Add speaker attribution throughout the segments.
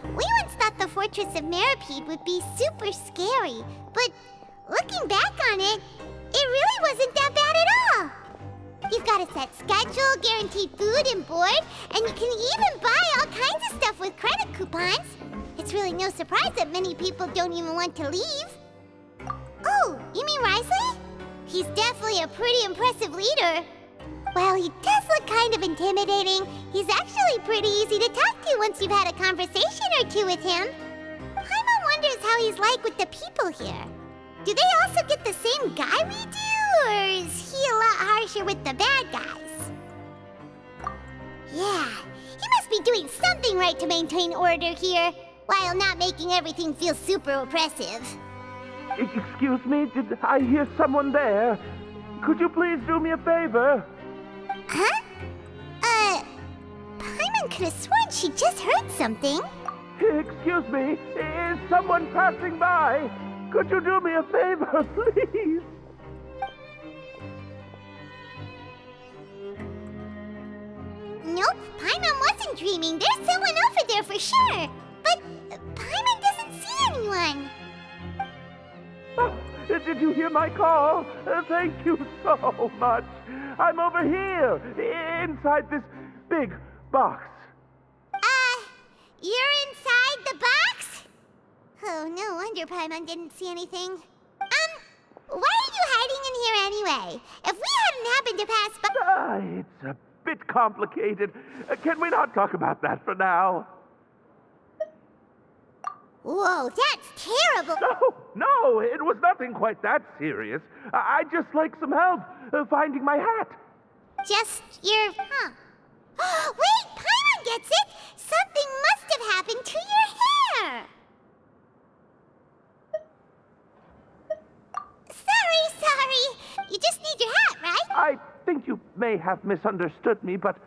Speaker 1: We once thought the Fortress of Meripede would be super scary, but looking back on it, it really wasn't that bad at all. You've got a set schedule, guaranteed food and board, and you can even buy all kinds of stuff with credit coupons. It's really no surprise that many people don't even want to leave. Oh, you mean Risley? He's definitely a pretty impressive leader. While he does look kind of intimidating, he's actually pretty easy to talk to once you've had a conversation or two with him. Paimon wonders how he's like with the people here. Do they also get the same guy we do, or is he a lot harsher with the bad guys? Yeah, he must be doing something right to maintain order here, while not making everything feel super oppressive.
Speaker 2: Excuse me, did I hear someone there? Could you please do me a favor?
Speaker 1: Huh? Paimon could have sworn she just heard something.
Speaker 2: Excuse me, is someone passing by? Could you do me a favor, please?
Speaker 1: Nope, Paimon wasn't dreaming. There's someone over there for sure. But Paimon doesn't see anyone.
Speaker 2: Oh, did you hear my call? Thank you so much. I'm over here, inside this big box.
Speaker 1: You're inside the box? Oh, no wonder Paimon didn't see anything. Why are you hiding in here anyway? If we hadn't happened to pass by...
Speaker 2: It's a bit complicated. Can we not talk about that for now?
Speaker 1: Whoa, that's terrible.
Speaker 2: No, it was nothing quite that serious. I'd just like some help finding my hat.
Speaker 1: Just your... Wait, Paimon gets it! Something must have happened to your hair! Sorry. You just need your hat, right?
Speaker 2: I think you may have misunderstood me, but...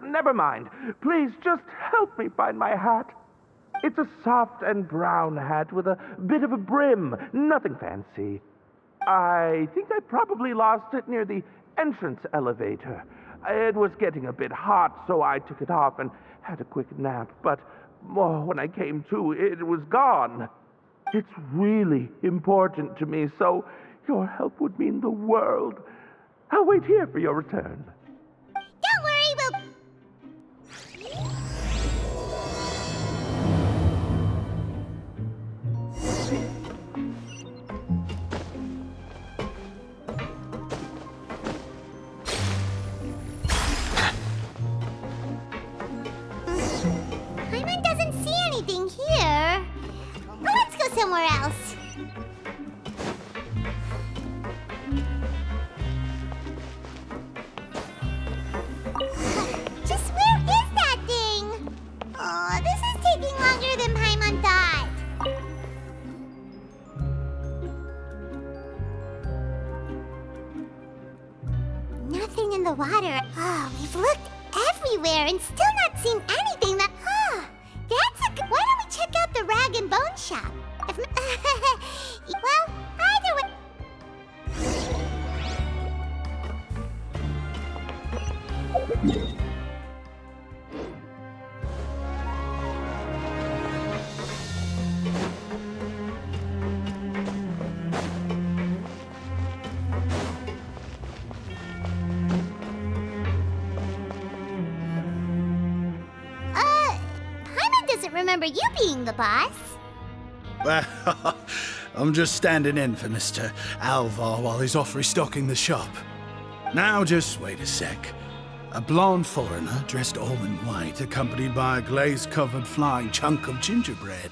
Speaker 2: never mind. Please, just help me find my hat. It's a soft and brown hat with a bit of a brim. Nothing fancy. I think I probably lost it near the entrance elevator. It was getting a bit hot, so I took it off and had a quick nap. But when I came to, it was gone. It's really important to me, so your help would mean the world. I'll wait here for your return.
Speaker 1: Don't worry, we'll... Paimon doesn't see anything here. Well, let's go somewhere else. Just where is that thing? Oh, this is taking longer than Paimon thought. Nothing in the water. Oh, we've looked everywhere and still not seen anything that... Why don't we check out the rag and bone shop? Well, either way... remember you being the boss.
Speaker 3: Well, I'm just standing in for Mr. Alvar while he's off restocking the shop. Now just wait a sec. A blonde foreigner dressed all in white, accompanied by a glaze-covered flying chunk of gingerbread.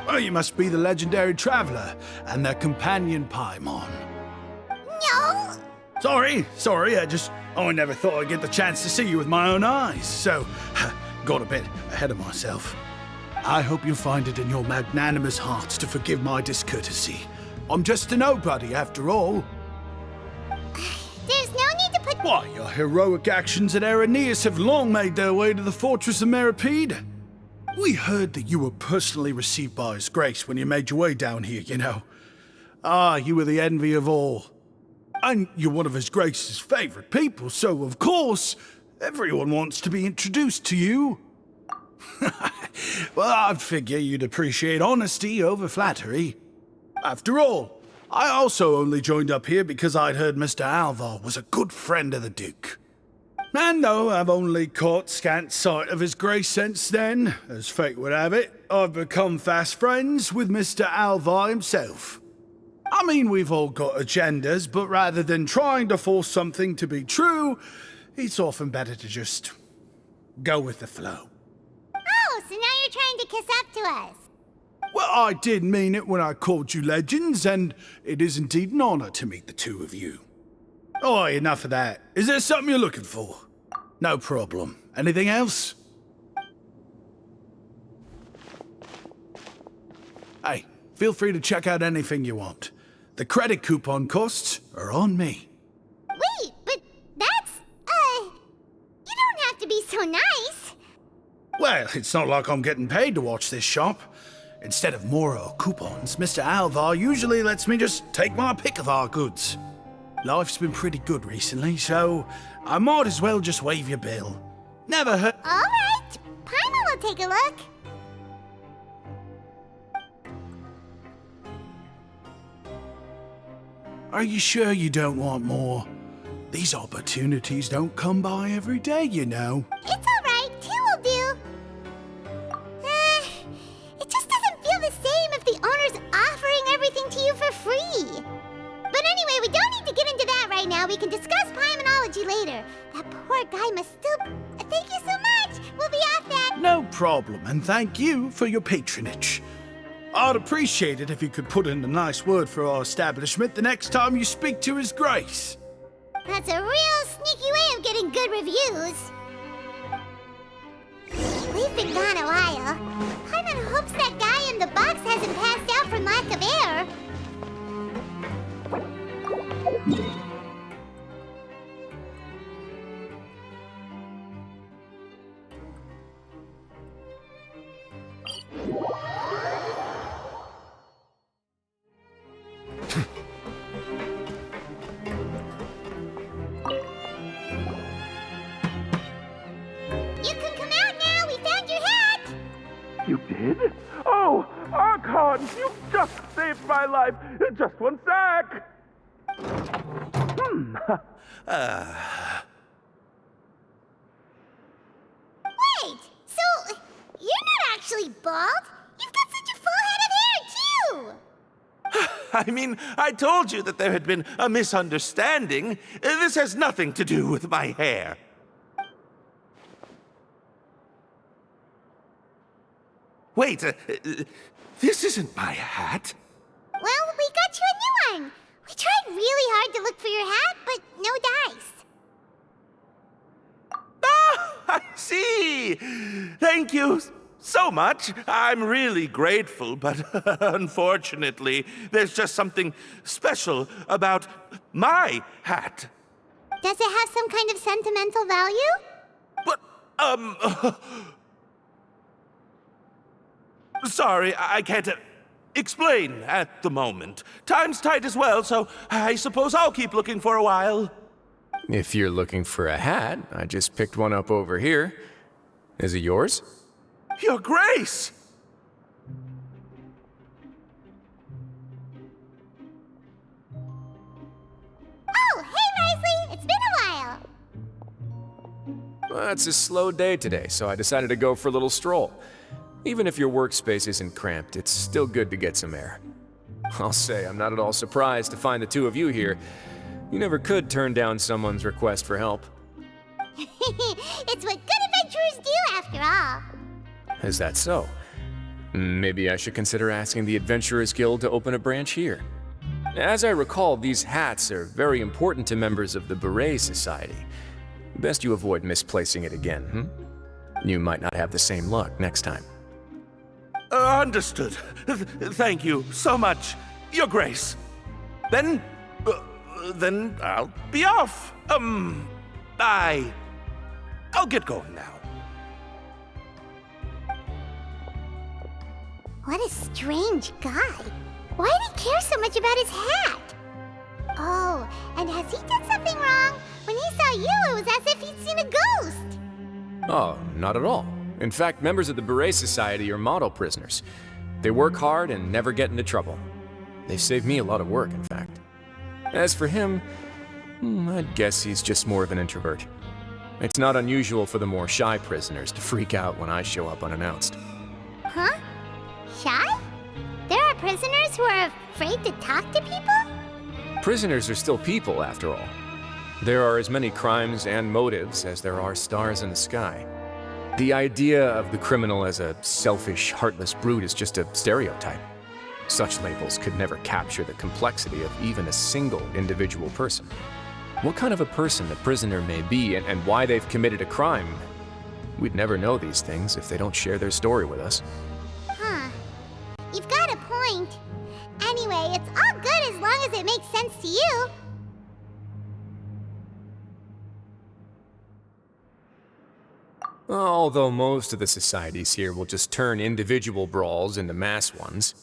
Speaker 3: Well, you must be the legendary traveler and their companion Paimon.
Speaker 1: No!
Speaker 3: Sorry, I never thought I'd get the chance to see you with my own eyes, so got a bit ahead of myself. I hope you find it in your magnanimous hearts to forgive my discourtesy. I'm just a nobody, after all.
Speaker 1: There's no need to put...
Speaker 3: Why, your heroic actions at Araneus have long made their way to the fortress of Meripede. We heard that you were personally received by His Grace when you made your way down here, you know. Ah, you were the envy of all. And you're one of His Grace's favorite people, so of course, everyone wants to be introduced to you. Well, I'd figure you'd appreciate honesty over flattery. After all, I also only joined up here because I'd heard Mr. Alvar was a good friend of the Duke. And though I've only caught scant sight of His Grace since then, as fate would have it, I've become fast friends with Mr. Alvar himself. I mean, we've all got agendas, but rather than trying to force something to be true, it's often better to just go with the flow.
Speaker 1: Oh, so now you're trying to kiss up to us.
Speaker 3: Well, I did mean it when I called you legends, and it is indeed an honor to meet the two of you. Oh, enough of that. Is there something you're looking for? No problem. Anything else? Hey, feel free to check out anything you want. The credit coupon costs are on me.
Speaker 1: Wait, but that's... You don't have to be so nice.
Speaker 3: Well, it's not like I'm getting paid to watch this shop. Instead of more coupons, Mr. Alvar usually lets me just take my pick of our goods. Life's been pretty good recently, so I might as well just waive your bill. Never hurt.
Speaker 1: All right, Paimon will take a look.
Speaker 3: Are you sure you don't want more? These opportunities don't come by every day, you know.
Speaker 1: It's all right, two will do. It just doesn't feel the same if the owner's offering everything to you for free. But anyway, we don't need to get into that right now. We can discuss Paimonology later. That poor guy must still... Thank you so much. We'll be off then.
Speaker 3: No problem, and thank you for your patronage. I'd appreciate it if you could put in a nice word for our establishment the next time you speak to His Grace.
Speaker 1: That's a real sneaky way of getting good reviews. We've been gone a while. Paimon hopes that guy in the box hasn't passed out from lack of air. You can come out now. We found your hat.
Speaker 2: You did? Oh, Archon, you just saved my life. Just one sec.
Speaker 1: Wait, so you're not actually bald? You've got such a full head of hair, too!
Speaker 2: I mean, I told you that there had been a misunderstanding. This has nothing to do with my hair. Wait, this isn't my hat.
Speaker 1: Well, we got you a new one. We tried really hard to look for your hat, but no dice.
Speaker 2: Ah, I see. Thank you so much. I'm really grateful, but unfortunately, there's just something special about my hat.
Speaker 1: Does it have some kind of sentimental value?
Speaker 2: But, sorry, I can't explain at the moment. Time's tight as well, so I suppose I'll keep looking for a while.
Speaker 4: If you're looking for a hat, I just picked one up over here. Is it yours?
Speaker 2: Your Grace!
Speaker 1: Oh, hey, Risley! It's been a while.
Speaker 4: Well, it's a slow day today, so I decided to go for a little stroll. Even if your workspace isn't cramped, it's still good to get some air. I'll say I'm not at all surprised to find the two of you here. You never could turn down someone's request for help.
Speaker 1: It's what good adventurers do, after all.
Speaker 4: Is that so? Maybe I should consider asking the Adventurers Guild to open a branch here. As I recall, these hats are very important to members of the Beret Society. Best you avoid misplacing it again, You might not have the same luck next time.
Speaker 2: Understood. Thank you so much, Your Grace. Then I'll be off. I'll get going now.
Speaker 1: What a strange guy. Why did he care so much about his hat? Oh, and has he done something wrong? When he saw you, it was as if he'd seen a ghost.
Speaker 4: Oh, not at all. In fact, members of the Beret Society are model prisoners. They work hard and never get into trouble. They've saved me a lot of work, in fact. As for him, I'd guess he's just more of an introvert. It's not unusual for the more shy prisoners to freak out when I show up unannounced.
Speaker 1: Huh? Shy? There are prisoners who are afraid to talk to people?
Speaker 4: Prisoners are still people, after all. There are as many crimes and motives as there are stars in the sky. The idea of the criminal as a selfish, heartless brute is just a stereotype. Such labels could never capture the complexity of even a single individual person. What kind of a person a prisoner may be and why they've committed a crime, we'd never know these things if they don't share their story with us.
Speaker 1: Huh. You've got a point. Anyway, it's all good as long as it makes sense to you.
Speaker 4: Although most of the societies here will just turn individual brawls into mass ones,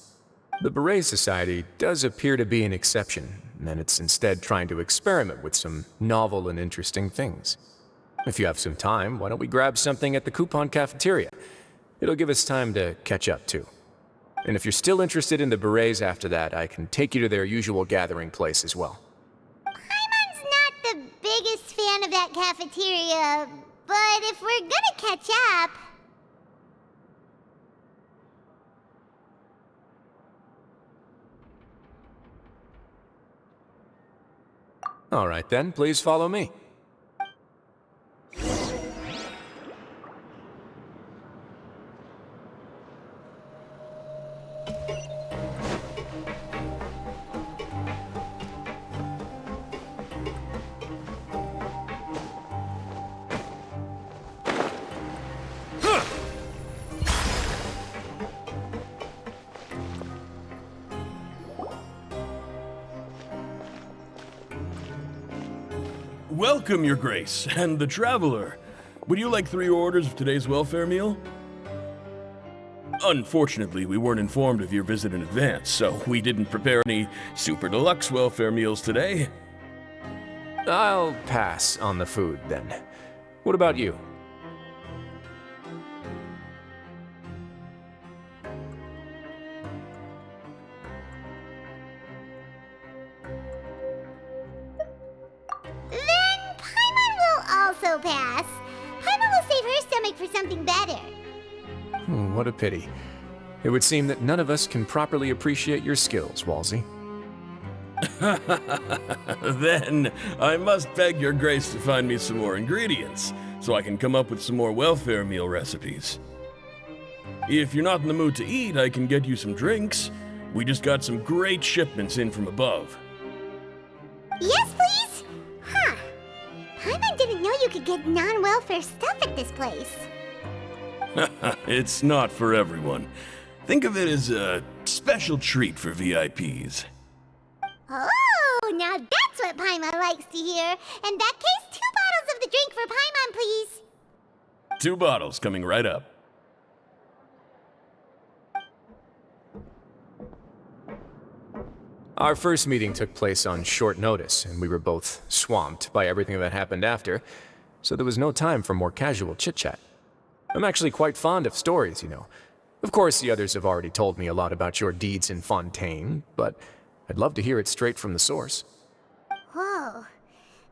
Speaker 4: the Beret Society does appear to be an exception, and it's instead trying to experiment with some novel and interesting things. If you have some time, why don't we grab something at the Coupon Cafeteria? It'll give us time to catch up, too. And if you're still interested in the Berets after that, I can take you to their usual gathering place as well.
Speaker 1: Paimon's not the biggest fan of that cafeteria, but if we're gonna catch up...
Speaker 4: All right then, please follow me.
Speaker 5: Welcome, Your Grace, and the Traveler. Would you like 3 orders of today's welfare meal? Unfortunately, we weren't informed of your visit in advance, so we didn't prepare any super deluxe welfare meals today.
Speaker 4: I'll pass on the food, then. What about you?
Speaker 1: Then Paimon will also pass. Paimon will save her stomach for something better.
Speaker 4: What a pity. It would seem that none of us can properly appreciate your skills, Walsey.
Speaker 5: Then I must beg Your Grace to find me some more ingredients, so I can come up with some more welfare meal recipes. If you're not in the mood to eat, I can get you some drinks. We just got some great shipments in from above.
Speaker 1: Yes, please? Huh. Paimon didn't know you could get non-welfare stuff at this place.
Speaker 5: It's not for everyone. Think of it as a special treat for VIPs.
Speaker 1: Oh, now that's what Paimon likes to hear. In that case, 2 bottles of the drink for Paimon, please.
Speaker 5: 2 bottles coming right up.
Speaker 4: Our first meeting took place on short notice, and we were both swamped by everything that happened after, so there was no time for more casual chit-chat. I'm actually quite fond of stories, you know. Of course, the others have already told me a lot about your deeds in Fontaine, but I'd love to hear it straight from the source.
Speaker 1: Whoa.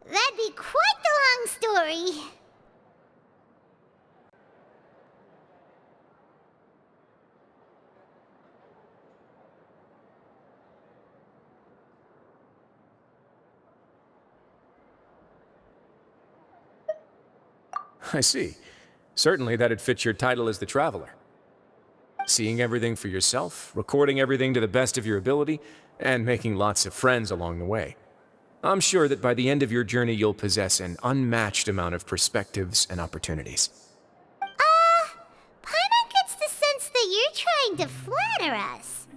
Speaker 1: That'd be quite the long story.
Speaker 4: I see. Certainly that'd fit your title as the Traveler. Seeing everything for yourself, recording everything to the best of your ability, and making lots of friends along the way. I'm sure that by the end of your journey you'll possess an unmatched amount of perspectives and opportunities.
Speaker 1: Paimon gets the sense that you're trying to flatter us.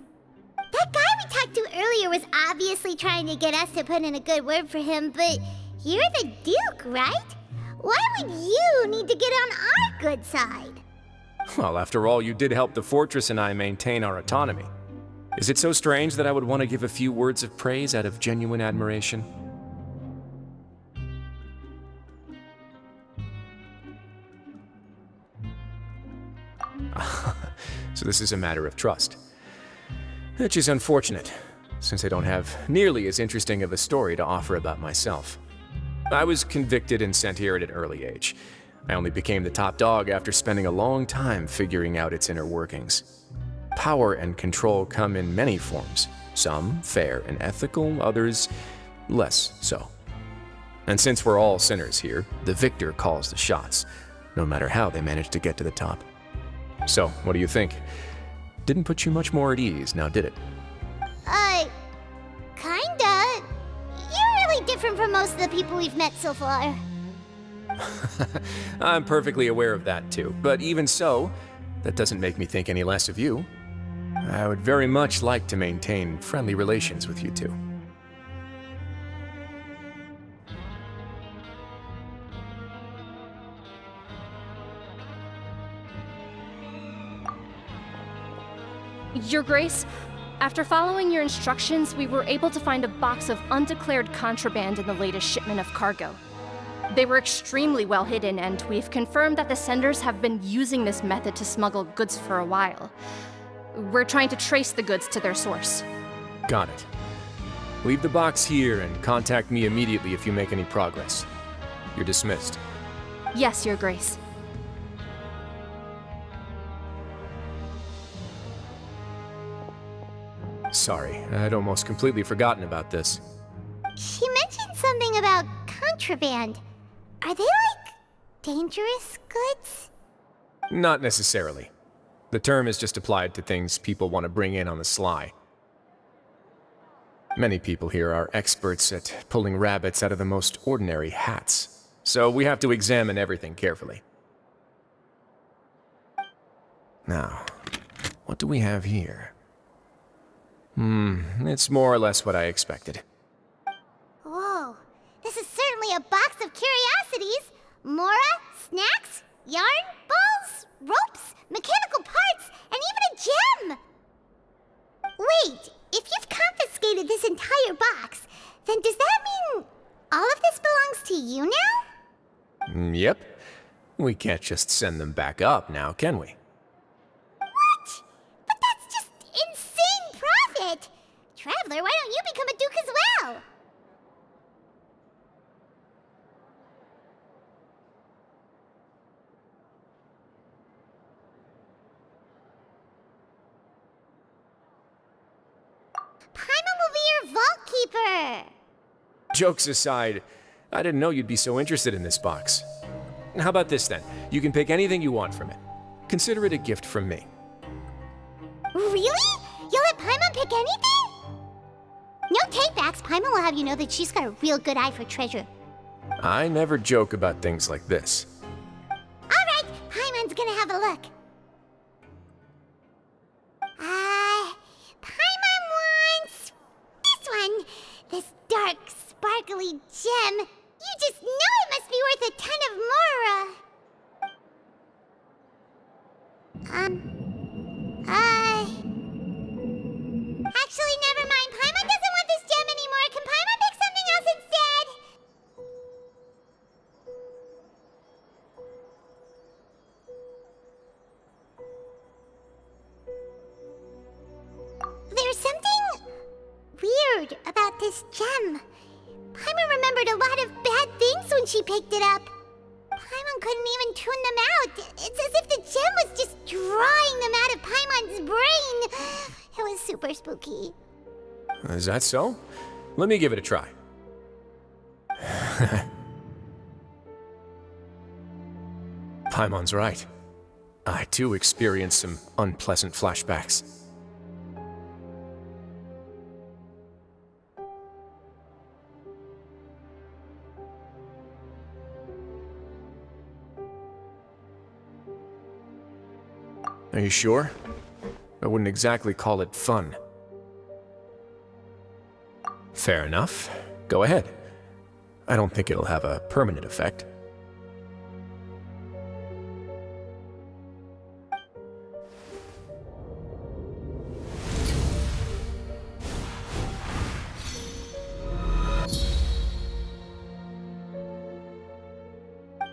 Speaker 1: That guy we talked to earlier was obviously trying to get us to put in a good word for him, but you're the Duke, right? Why would you need to get on our good side?
Speaker 4: Well, after all, you did help the fortress and I maintain our autonomy. Is it so strange that I would want to give a few words of praise out of genuine admiration? So this is a matter of trust. Which is unfortunate, since I don't have nearly as interesting of a story to offer about myself. I was convicted and sent here at an early age. I only became the top dog after spending a long time figuring out its inner workings. Power and control come in many forms, some fair and ethical, others less so. And since we're all sinners here, the victor calls the shots, no matter how they manage to get to the top. So, what do you think? Didn't put you much more at ease, now did it?
Speaker 1: Kinda. You're really different from most of the people we've met so far.
Speaker 4: I'm perfectly aware of that too, but even so, that doesn't make me think any less of you. I would very much like to maintain friendly relations with you two.
Speaker 6: Your Grace, after following your instructions, we were able to find a box of undeclared contraband in the latest shipment of cargo. They were extremely well hidden, and we've confirmed that the senders have been using this method to smuggle goods for a while. We're trying to trace the goods to their source.
Speaker 4: Got it. Leave the box here and contact me immediately if you make any progress. You're dismissed.
Speaker 6: Yes, Your Grace.
Speaker 4: Sorry, I'd almost completely forgotten about this.
Speaker 1: She mentioned something about contraband. Are they like dangerous goods?
Speaker 4: Not necessarily. The term is just applied to things people want to bring in on the sly. Many people here are experts at pulling rabbits out of the most ordinary hats, so we have to examine everything carefully. Now, what do we have here? It's more or less what I expected.
Speaker 1: Whoa, this is certainly a box of curiosities. Mora, snacks, yarn, balls, ropes, mechanical parts, and even a gem! Wait, if you've confiscated this entire box, then does that mean all of this belongs to you now?
Speaker 4: Yep. We can't just send them back up now, can we?
Speaker 1: What? But that's just insane profit! Traveler, why don't you become a duke as well? Paimon will be your vault keeper!
Speaker 4: Jokes aside, I didn't know you'd be so interested in this box. How about this then? You can pick anything you want from it. Consider it a gift from me.
Speaker 1: Really? You'll let Paimon pick anything? No takebacks. Paimon will have you know that she's got a real good eye for treasure.
Speaker 4: I never joke about things like this.
Speaker 1: Alright, Paimon's gonna have a look. Paimon wants this one. This dark, sparkly gem. You just know it must be worth a ton of Mora. Actually, never mind. Paimon doesn't want this gem anymore. Can Paimon pick something else instead? There's something weird about this gem. Paimon remembered a lot of bad things when she picked it up. Paimon couldn't even tune them out. It's as if the gem was just drawing them out of Paimon's brain. It was super spooky.
Speaker 4: Is that so? Let me give it a try. Paimon's right. I too experienced some unpleasant flashbacks. Are you sure? I wouldn't exactly call it fun. Fair enough. Go ahead. I don't think it'll have a permanent effect.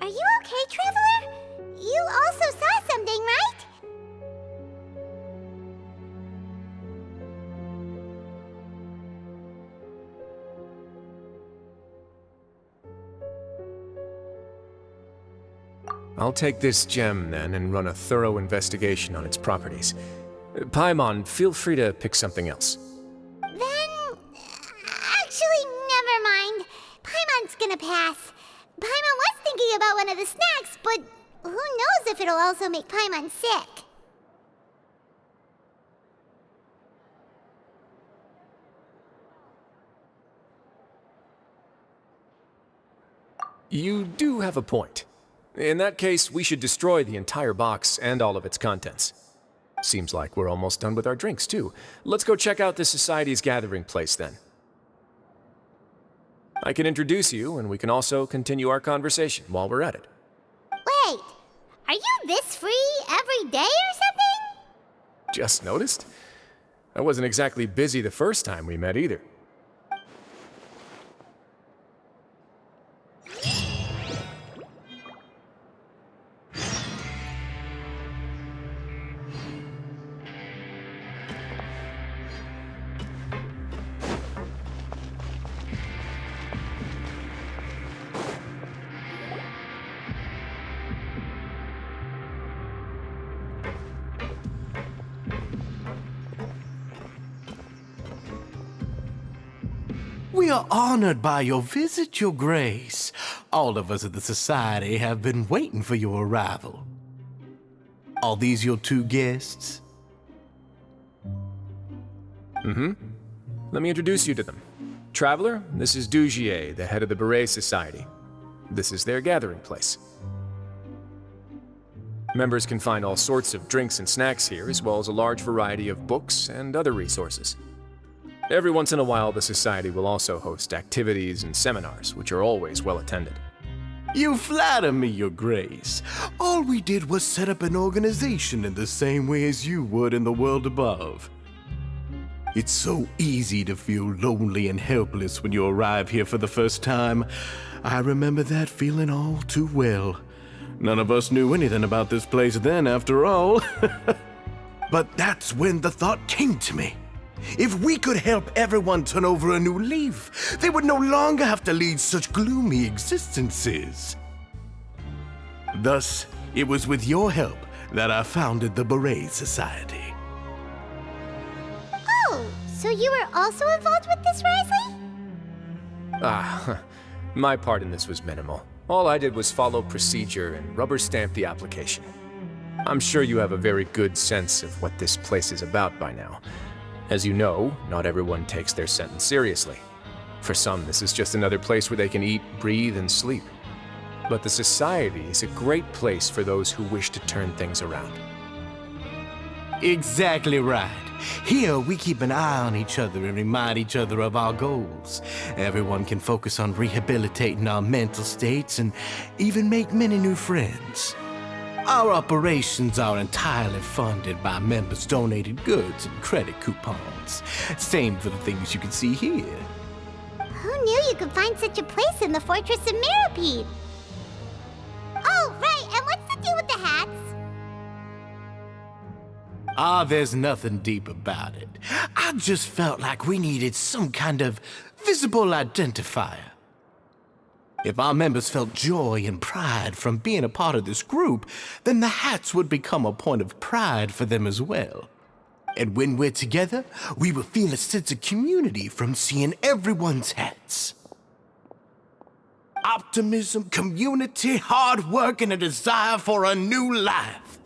Speaker 1: Are you okay, Traveler? You also saw something, right?
Speaker 4: I'll take this gem, then, and run a thorough investigation on its properties. Paimon, feel free to pick something else.
Speaker 1: Then... actually, never mind. Paimon's gonna pass. Paimon was thinking about one of the snacks, but who knows if it'll also make Paimon sick.
Speaker 4: You do have a point. In that case, we should destroy the entire box and all of its contents. Seems like we're almost done with our drinks, too. Let's go check out the Society's gathering place, then. I can introduce you, and we can also continue our conversation while we're at it.
Speaker 1: Wait, are you this free every day or something?
Speaker 4: Just noticed? I wasn't exactly busy the first time we met, either.
Speaker 7: We are honored by your visit, Your Grace. All of us at the Society have been waiting for your arrival. Are these your two guests?
Speaker 4: Let me introduce you to them. Traveler, this is Dugier, the head of the Beret Society. This is their gathering place. Members can find all sorts of drinks and snacks here, as well as a large variety of books and other resources. Every once in a while, the Society will also host activities and seminars, which are always well attended.
Speaker 7: You flatter me, Your Grace. All we did was set up an organization in the same way as you would in the world above. It's so easy to feel lonely and helpless when you arrive here for the first time. I remember that feeling all too well. None of us knew anything about this place then, after all. But that's when the thought came to me. If we could help everyone turn over a new leaf, they would no longer have to lead such gloomy existences. Thus, it was with your help that I founded the Beret Society.
Speaker 1: Oh, so you were also involved with this, Risley?
Speaker 4: My part in this was minimal. All I did was follow procedure and rubber stamp the application. I'm sure you have a very good sense of what this place is about by now. As you know, not everyone takes their sentence seriously. For some, this is just another place where they can eat, breathe, and sleep. But the Society is a great place for those who wish to turn things around.
Speaker 7: Exactly right. Here, we keep an eye on each other and remind each other of our goals. Everyone can focus on rehabilitating our mental states and even make many new friends. Our operations are entirely funded by members' donated goods and credit coupons. Same for the things you can see here.
Speaker 1: Who knew you could find such a place in the Fortress of Mirapede? Oh, right, and what's the deal with the hats?
Speaker 7: There's nothing deep about it. I just felt like we needed some kind of visible identifier. If our members felt joy and pride from being a part of this group, then the hats would become a point of pride for them as well. And when we're together, we will feel a sense of community from seeing everyone's hats. optimism, community, hard work, and a desire for a new life.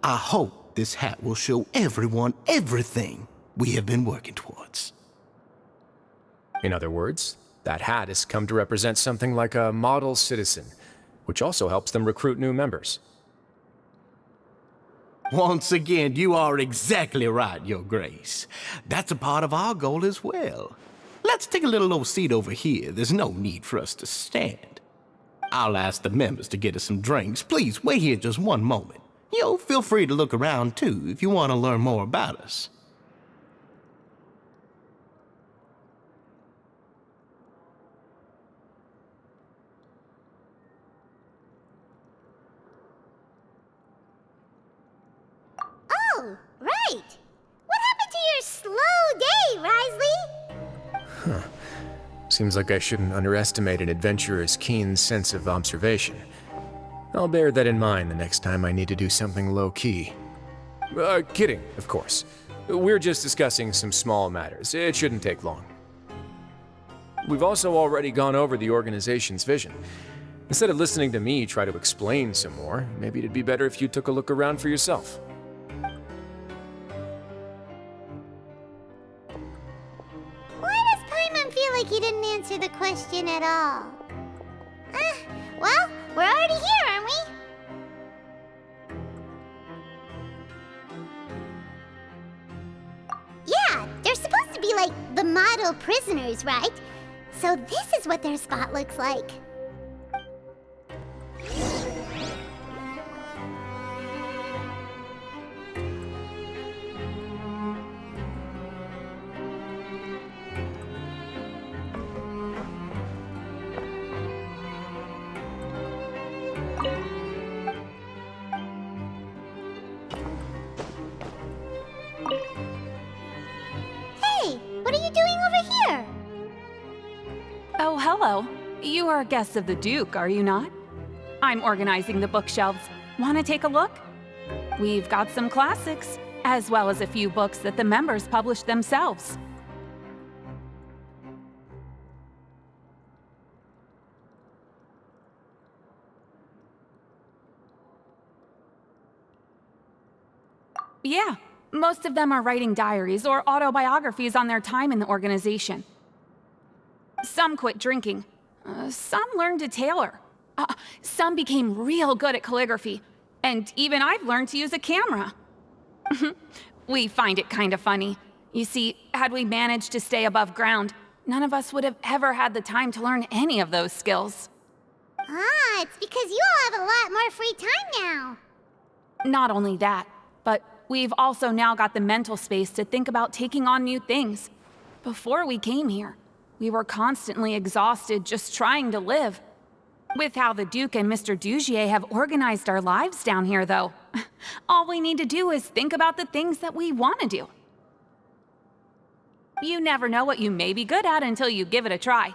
Speaker 7: I hope this hat will show everyone everything we have been working towards.
Speaker 4: In other words, that hat has come to represent something like a model citizen, which also helps them recruit new members.
Speaker 7: Once again, you are exactly right, Your Grace. That's a part of our goal as well. Let's take a little old seat over here. There's no need for us to stand. I'll ask the members to get us some drinks. Please wait here just one moment. Feel free to look around too if you want to learn more about us.
Speaker 1: Oh, right. What happened to your slow day, Risley?
Speaker 4: Seems like I shouldn't underestimate an adventurer's keen sense of observation. I'll bear that in mind the next time I need to do something low-key. Kidding, of course. We're just discussing some small matters. It shouldn't take long. We've also already gone over the organization's vision. Instead of listening to me try to explain some more, maybe it'd be better if you took a look around for yourself.
Speaker 1: Why does Paimon feel like he didn't answer the question at all? Well, we're already here, aren't we? Yeah, they're supposed to be like the model prisoners, right? So this is what their spot looks like. What are you doing over here?
Speaker 8: Oh, hello. You are guests of the Duke, are you not? I'm organizing the bookshelves. Want to take a look? We've got some classics, as well as a few books that the members published themselves. Yeah, most of them are writing diaries or autobiographies on their time in the organization. Some quit drinking. Some learned to tailor. Some became real good at calligraphy. And even I've learned to use a camera. We find it kind of funny. You see, had we managed to stay above ground, none of us would have ever had the time to learn any of those skills.
Speaker 1: Ah, it's because you all have a lot more free time now.
Speaker 8: Not only that, but we've also now got the mental space to think about taking on new things. Before we came here, we were constantly exhausted just trying to live. With how the Duke and Mr. Dugier have organized our lives down here, though, all we need to do is think about the things that we want to do. You never know what you may be good at until you give it a try.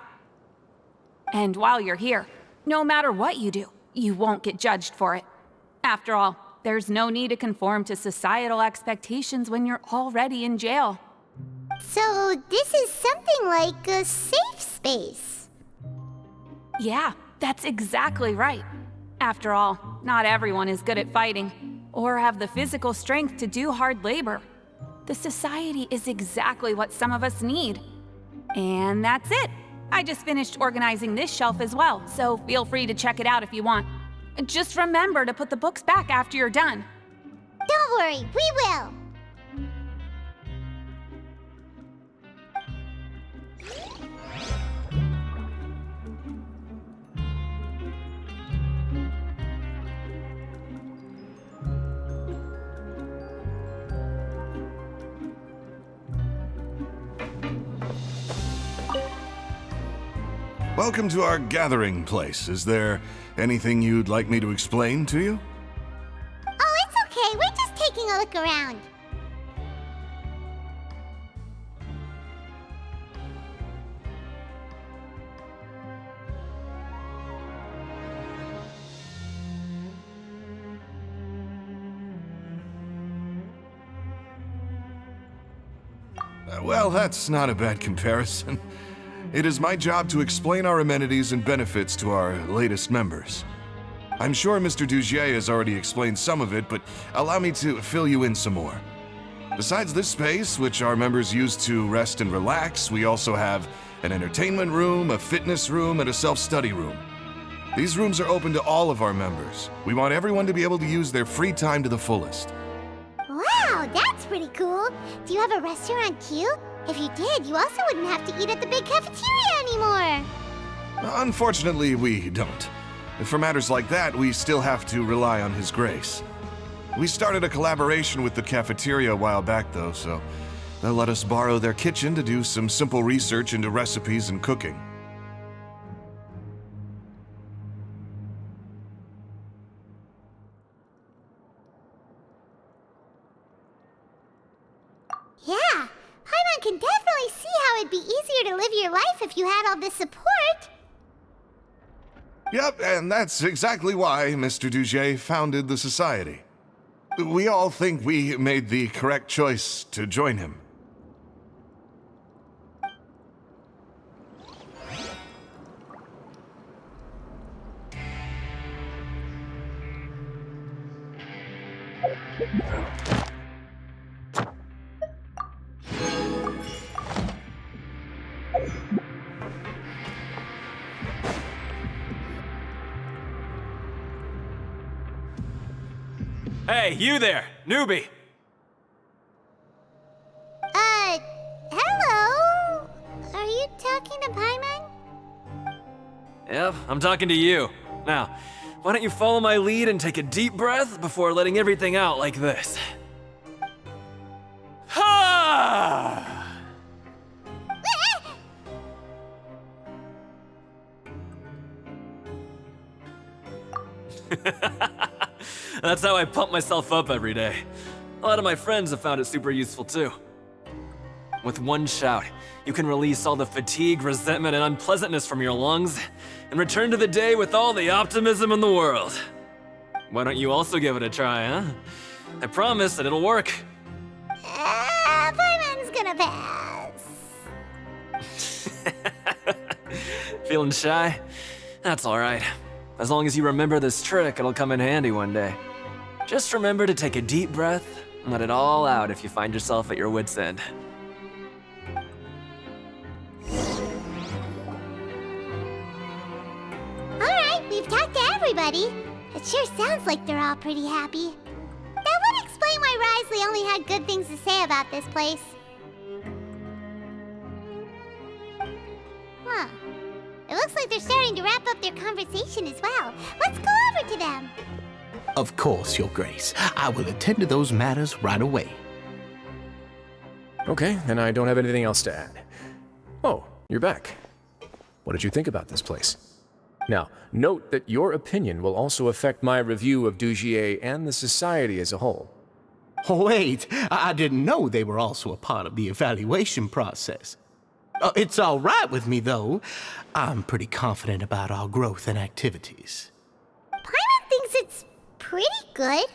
Speaker 8: And while you're here, no matter what you do, you won't get judged for it. After all, there's no need to conform to societal expectations when you're already in jail.
Speaker 1: So this is something like a safe space.
Speaker 8: Yeah, that's exactly right. After all, not everyone is good at fighting, or have the physical strength to do hard labor. The society is exactly what some of us need. And that's it. I just finished organizing this shelf as well, so feel free to check it out if you want. Just remember to put the books back after you're done.
Speaker 1: Don't worry, we will.
Speaker 9: Welcome to our gathering place. Is there anything you'd like me to explain to you?
Speaker 1: Oh, it's okay. We're just taking a look around.
Speaker 9: Well, that's not a bad comparison. It is my job to explain our amenities and benefits to our latest members. I'm sure Mr. Dugier has already explained some of it, but allow me to fill you in some more. Besides this space, which our members use to rest and relax, we also have an entertainment room, a fitness room, and a self-study room. These rooms are open to all of our members. We want everyone to be able to use their free time to the fullest.
Speaker 1: Wow, that's pretty cool. Do you have a restaurant too? If you did, you also wouldn't have to eat at the big cafeteria anymore.
Speaker 9: Unfortunately, we don't. For matters like that, we still have to rely on His grace. We started a collaboration with the cafeteria a while back, though, so they'll let us borrow their kitchen to do some simple research into recipes and cooking.
Speaker 1: Yeah, Paimon can definitely see how it'd be easier to live your life if you had all this support.
Speaker 9: Yep, and that's exactly why Mr. Dugier founded the society. We all think we made the correct choice to join him.
Speaker 4: Hey, you there, newbie!
Speaker 1: Hello? Are you talking to Paimon?
Speaker 10: Yep, I'm talking to you. Now, why don't you follow my lead and take a deep breath before letting everything out like this? Ha! That's how I pump myself up every day. A lot of my friends have found it super useful too. With one shout, you can release all the fatigue, resentment, and unpleasantness from your lungs and return to the day with all the optimism in the world. Why don't you also give it a try, huh? I promise that it'll work.
Speaker 1: Paimon's gonna pass.
Speaker 10: Feeling shy? That's alright. As long as you remember this trick, it'll come in handy one day. Just remember to take a deep breath and let it all out if you find yourself at your wit's end.
Speaker 1: Alright, we've talked to everybody. It sure sounds like they're all pretty happy. That would explain why Risley only had good things to say about this place. Huh. It looks like they're starting to wrap up their conversation as well. Let's go over to them.
Speaker 7: Of course, Your Grace. I will attend to those matters right away.
Speaker 4: Okay, then I don't have anything else to add. Oh, you're back. What did you think about this place? Now, note that your opinion will also affect my review of Dugier and the society as a whole.
Speaker 7: Wait, I didn't know they were also a part of the evaluation process. It's all right with me, though. I'm pretty confident about our growth and activities.
Speaker 1: Paimon thinks it's pretty good.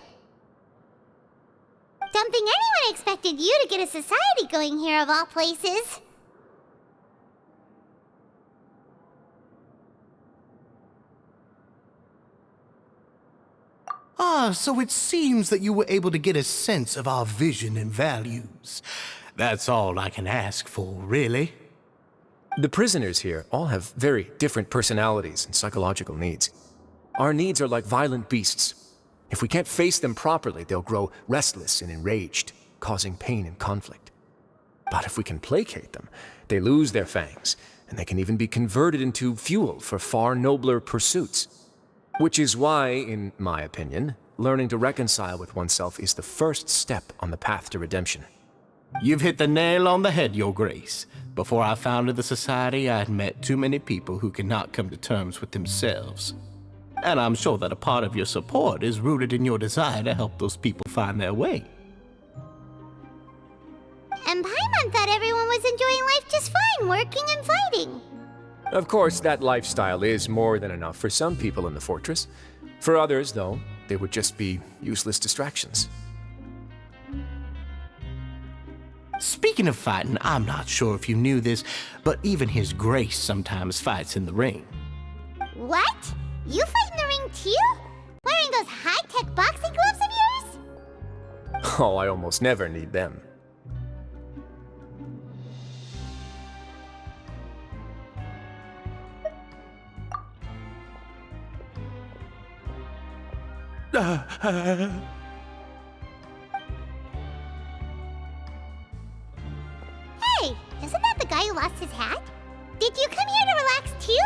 Speaker 1: Don't think anyone expected you to get a society going here of all places.
Speaker 7: So it seems that you were able to get a sense of our vision and values. That's all I can ask for, really.
Speaker 4: The prisoners here all have very different personalities and psychological needs. Our needs are like violent beasts. If we can't face them properly, they'll grow restless and enraged, causing pain and conflict. But if we can placate them, they lose their fangs, and they can even be converted into fuel for far nobler pursuits. Which is why, in my opinion, learning to reconcile with oneself is the first step on the path to redemption.
Speaker 7: You've hit the nail on the head, Your Grace. Before I founded the society, I had met too many people who could not come to terms with themselves. And I'm sure that a part of your support is rooted in your desire to help those people find their way.
Speaker 1: And Paimon thought everyone was enjoying life just fine, working and fighting.
Speaker 4: Of course, that lifestyle is more than enough for some people in the fortress. For others, though, they would just be useless distractions.
Speaker 7: Speaking of fighting, I'm not sure if you knew this, but even His Grace sometimes fights in the ring.
Speaker 1: What? You fight in the ring too? Wearing those high-tech boxing gloves of yours?
Speaker 4: Oh, I almost never need them.
Speaker 1: Hey, isn't that the guy who lost his hat? Did you come here to relax too?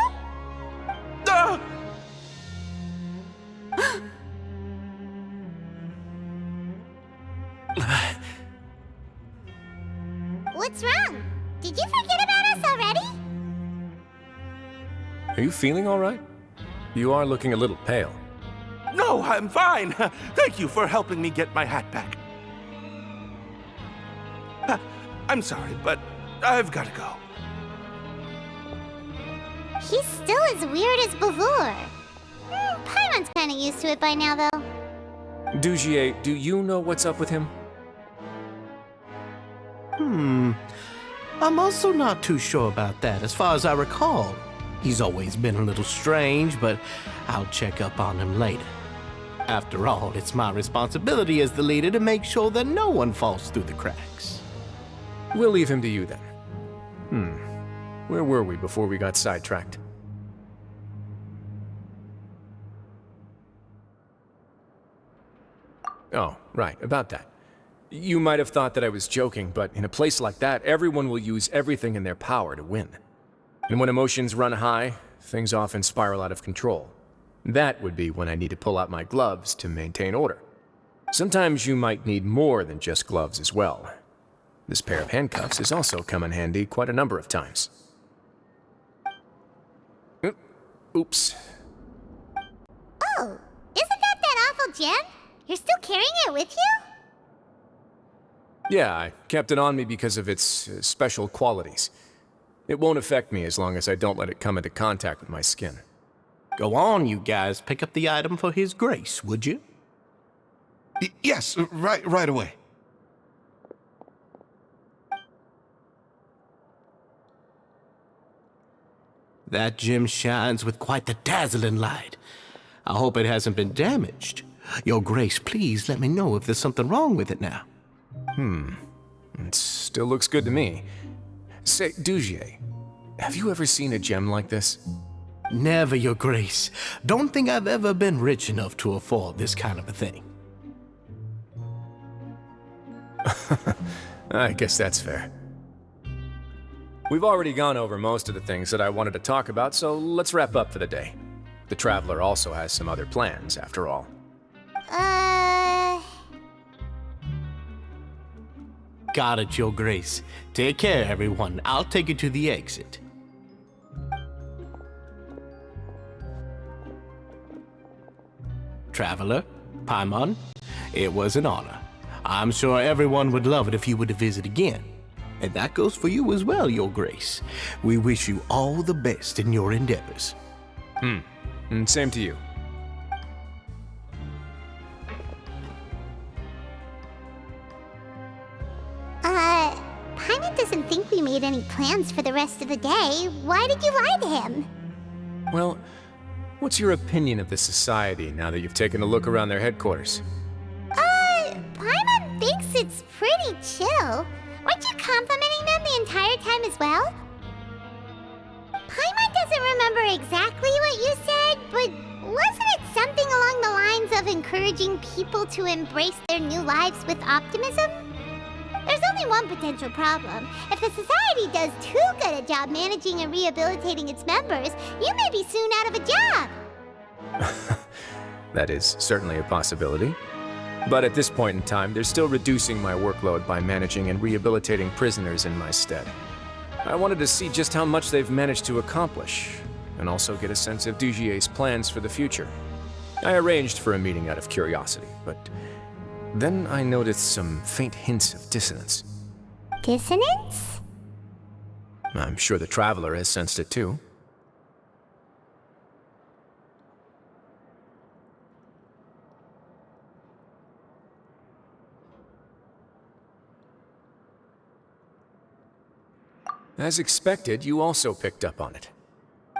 Speaker 1: What's wrong? Did you forget about us already?
Speaker 4: Are you feeling all right? You are looking a little pale.
Speaker 2: No, I'm fine. Thank you for helping me get my hat back. I'm sorry, but I've got to go.
Speaker 1: He's still as weird as before. Paimon's kinda used to it by now, though.
Speaker 4: Dugier, do you know what's up with him?
Speaker 7: I'm also not too sure about that. As far as I recall, he's always been a little strange, but I'll check up on him later. After all, it's my responsibility as the leader to make sure that no one falls through the cracks.
Speaker 4: We'll leave him to you then. Where were we before we got sidetracked? Oh, right, about that. You might have thought that I was joking, but in a place like that, everyone will use everything in their power to win. And when emotions run high, things often spiral out of control. That would be when I need to pull out my gloves to maintain order. Sometimes you might need more than just gloves as well. This pair of handcuffs has also come in handy quite a number of times. Oops.
Speaker 1: Oh, isn't that awful gem? You're still carrying it with you?
Speaker 4: Yeah, I kept it on me because of its special qualities. It won't affect me as long as I don't let it come into contact with my skin.
Speaker 7: Go on, you guys. Pick up the item for His Grace, would you?
Speaker 9: Yes, right away.
Speaker 7: That gem shines with quite the dazzling light. I hope it hasn't been damaged. Your Grace, please let me know if there's something wrong with it now.
Speaker 4: It still looks good to me. Say, Dugier, have you ever seen a gem like this?
Speaker 7: Never, Your Grace. Don't think I've ever been rich enough to afford this kind of a thing.
Speaker 4: I guess that's fair. We've already gone over most of the things that I wanted to talk about, so let's wrap up for the day. The Traveler also has some other plans, after all.
Speaker 7: Got it, Your Grace. Take care, everyone. I'll take you to the exit. Traveler, Paimon, it was an honor. I'm sure everyone would love it if you were to visit again. And that goes for you as well, Your Grace. We wish you all the best in your endeavors.
Speaker 4: And same to you.
Speaker 1: Paimon doesn't think we made any plans for the rest of the day. Why did you lie to him?
Speaker 4: Well, what's your opinion of the society now that you've taken a look around their headquarters?
Speaker 1: Paimon thinks it's pretty chill. Weren't you complimenting them the entire time as well? Paimon doesn't remember exactly what you said, but wasn't it something along the lines of encouraging people to embrace their new lives with optimism? There's only one potential problem. If the society does too good a job managing and rehabilitating its members, you may be soon out of a job.
Speaker 4: That is certainly a possibility. But at this point in time, they're still reducing my workload by managing and rehabilitating prisoners in my stead. I wanted to see just how much they've managed to accomplish, and also get a sense of Dugier's plans for the future. I arranged for a meeting out of curiosity, but then I noticed some faint hints of dissonance.
Speaker 1: Dissonance?
Speaker 4: I'm sure the Traveler has sensed it too. As expected, you also picked up on it.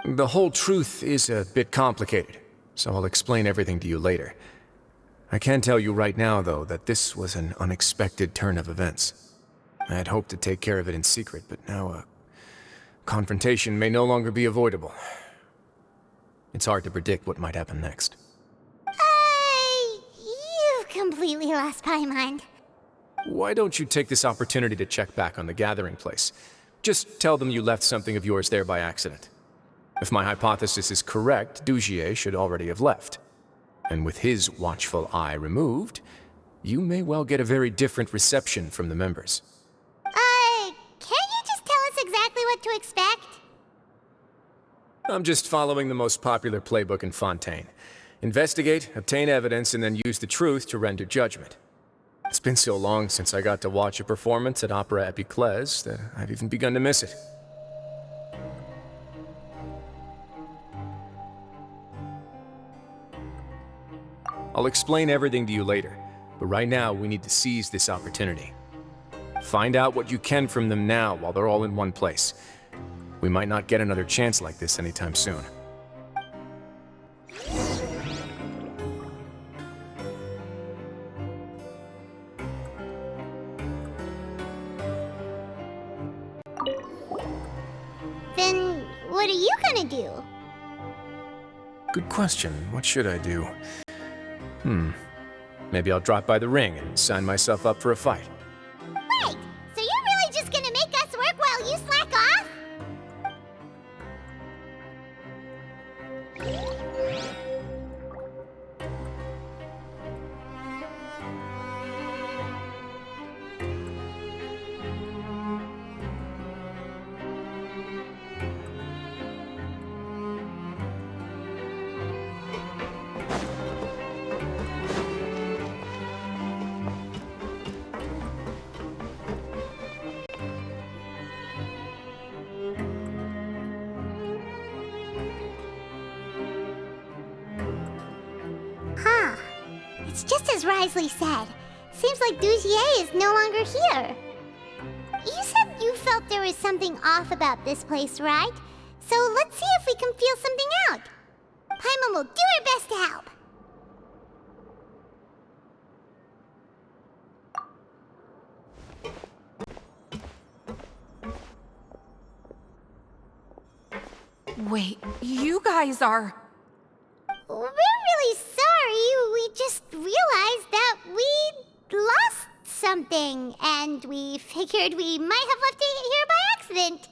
Speaker 4: The whole truth is a bit complicated, so I'll explain everything to you later. I can tell you right now, though, that this was an unexpected turn of events. I had hoped to take care of it in secret, but now a confrontation may no longer be avoidable. It's hard to predict what might happen next.
Speaker 1: You've completely lost my mind.
Speaker 4: Why don't you take this opportunity to check back on the gathering place? Just tell them you left something of yours there by accident. If my hypothesis is correct, Dugier should already have left. And with his watchful eye removed, you may well get a very different reception from the members.
Speaker 1: Can't you just tell us exactly what to expect?
Speaker 4: I'm just following the most popular playbook in Fontaine. Investigate, obtain evidence, and then use the truth to render judgment. It's been so long since I got to watch a performance at Opera Epiclese that I've even begun to miss it. I'll explain everything to you later, but right now we need to seize this opportunity. Find out what you can from them now while they're all in one place. We might not get another chance like this anytime soon.
Speaker 1: Then what are you gonna do?
Speaker 4: Good question. What should I do? Maybe I'll drop by the ring and sign myself up for a fight.
Speaker 1: Wait, so you're really just gonna make us work while you slack off? Huh. It's just as Risley said. Seems like Dugier is no longer here. You said you felt there was something off about this place, right? So let's see if we can feel something out. Paimon will do her best to help.
Speaker 8: Wait, you guys are...
Speaker 1: We're really sorry. We just realized that we lost something, and we figured we might have left it here by accident.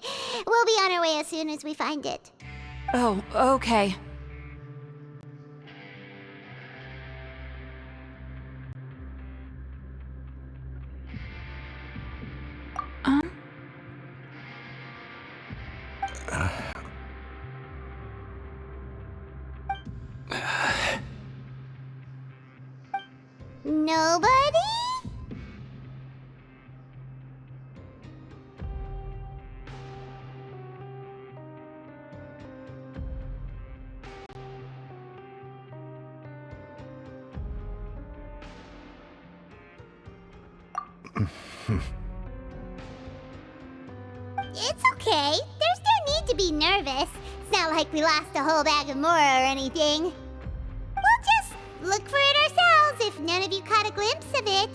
Speaker 1: We'll be on our way as soon as we find it.
Speaker 8: Oh, okay.
Speaker 1: Nobody? It's okay. There's no need to be nervous. It's not like we lost a whole bag of Mora or anything. We'll just look for it ourselves if none of you caught a glimpse of it.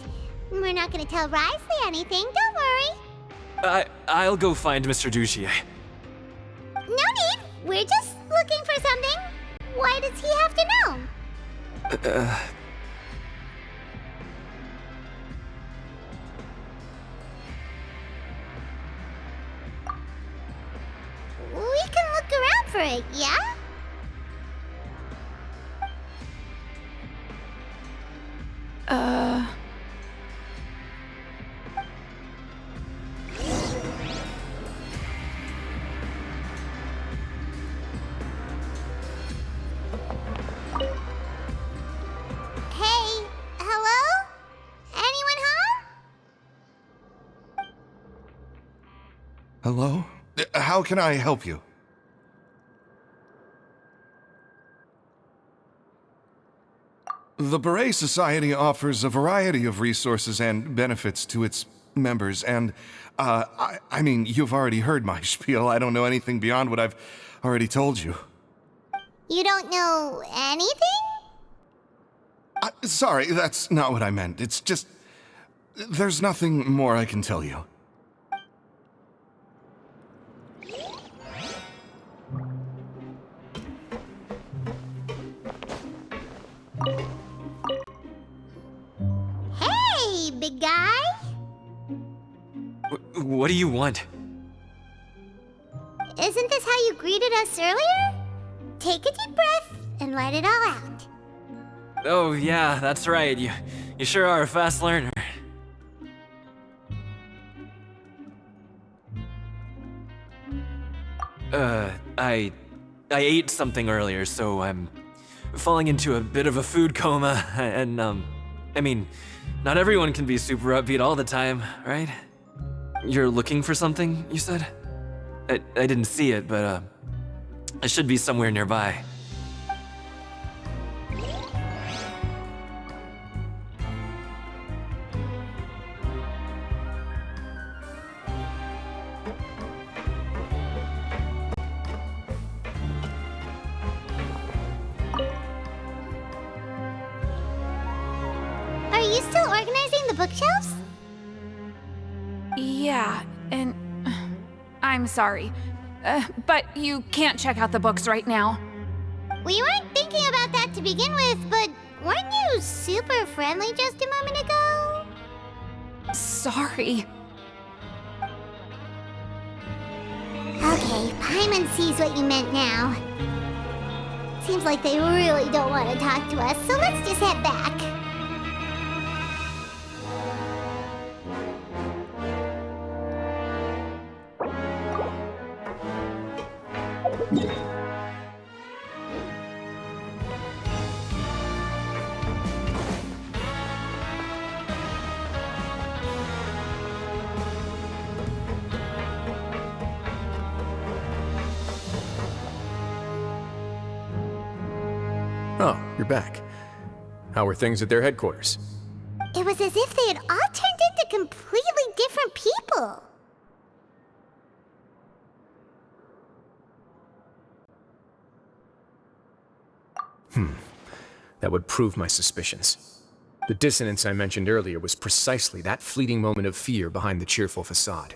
Speaker 1: We're not gonna tell Risley anything, don't worry.
Speaker 10: I'll go find Mr. Dugier.
Speaker 1: No need. We're just looking for something. Why does he have to know? We can look around for it, yeah? Hey, hello? Anyone home?
Speaker 9: Hello? How can I help you? The Beret Society offers a variety of resources and benefits to its members, and, I mean, you've already heard my spiel. I don't know anything beyond what I've already told you.
Speaker 1: You don't know anything?
Speaker 9: Sorry, that's not what I meant. It's just... there's nothing more I can tell you.
Speaker 1: Hey, big guy!
Speaker 10: What do you want?
Speaker 1: Isn't this how you greeted us earlier? Take a deep breath and let it all out.
Speaker 10: Oh, yeah, that's right. You sure are a fast learner. I ate something earlier, so I'm falling into a bit of a food coma, and, I mean, not everyone can be super upbeat all the time, right? You're looking for something, you said? I didn't see it, but, it should be somewhere nearby.
Speaker 1: Are you still organizing the bookshelves?
Speaker 8: Yeah, and I'm sorry. But you can't check out the books right now.
Speaker 1: We weren't thinking about that to begin with, but weren't you super friendly just a moment ago?
Speaker 8: Sorry.
Speaker 1: Okay, Paimon sees what you meant now. Seems like they really don't want to talk to us, so let's just head back.
Speaker 4: Oh, you're back. How are things at their headquarters?
Speaker 1: It was as if they had all turned into completely different people.
Speaker 4: That would prove my suspicions. The dissonance I mentioned earlier was precisely that fleeting moment of fear behind the cheerful facade.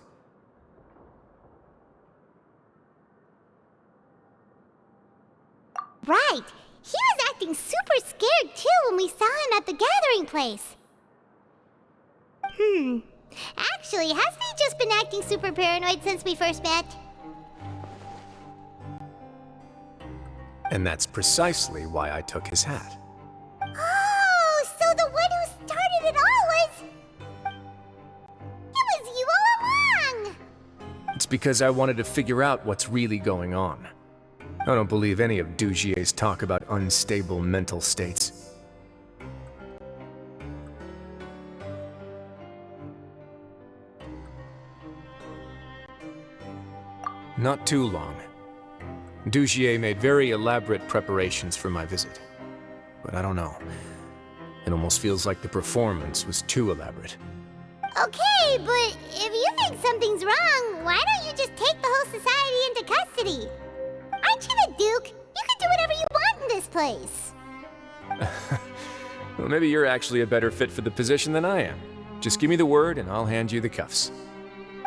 Speaker 1: Right. He was acting super scared too when we saw him at the gathering place. Actually, hasn't he just been acting super paranoid since we first met?
Speaker 4: And that's precisely why I took his hat.
Speaker 1: Oh, so the one who started it all was... It was you all along!
Speaker 4: It's because I wanted to figure out what's really going on. I don't believe any of Dugier's talk about unstable mental states. Not too long. Dugier made very elaborate preparations for my visit. But I don't know. It almost feels like the performance was too elaborate.
Speaker 1: Okay, but if you think something's wrong, why don't you just take the whole society into custody? Aren't you the Duke? You can do whatever you want in this place.
Speaker 4: Well, maybe you're actually a better fit for the position than I am. Just give me the word and I'll hand you the cuffs.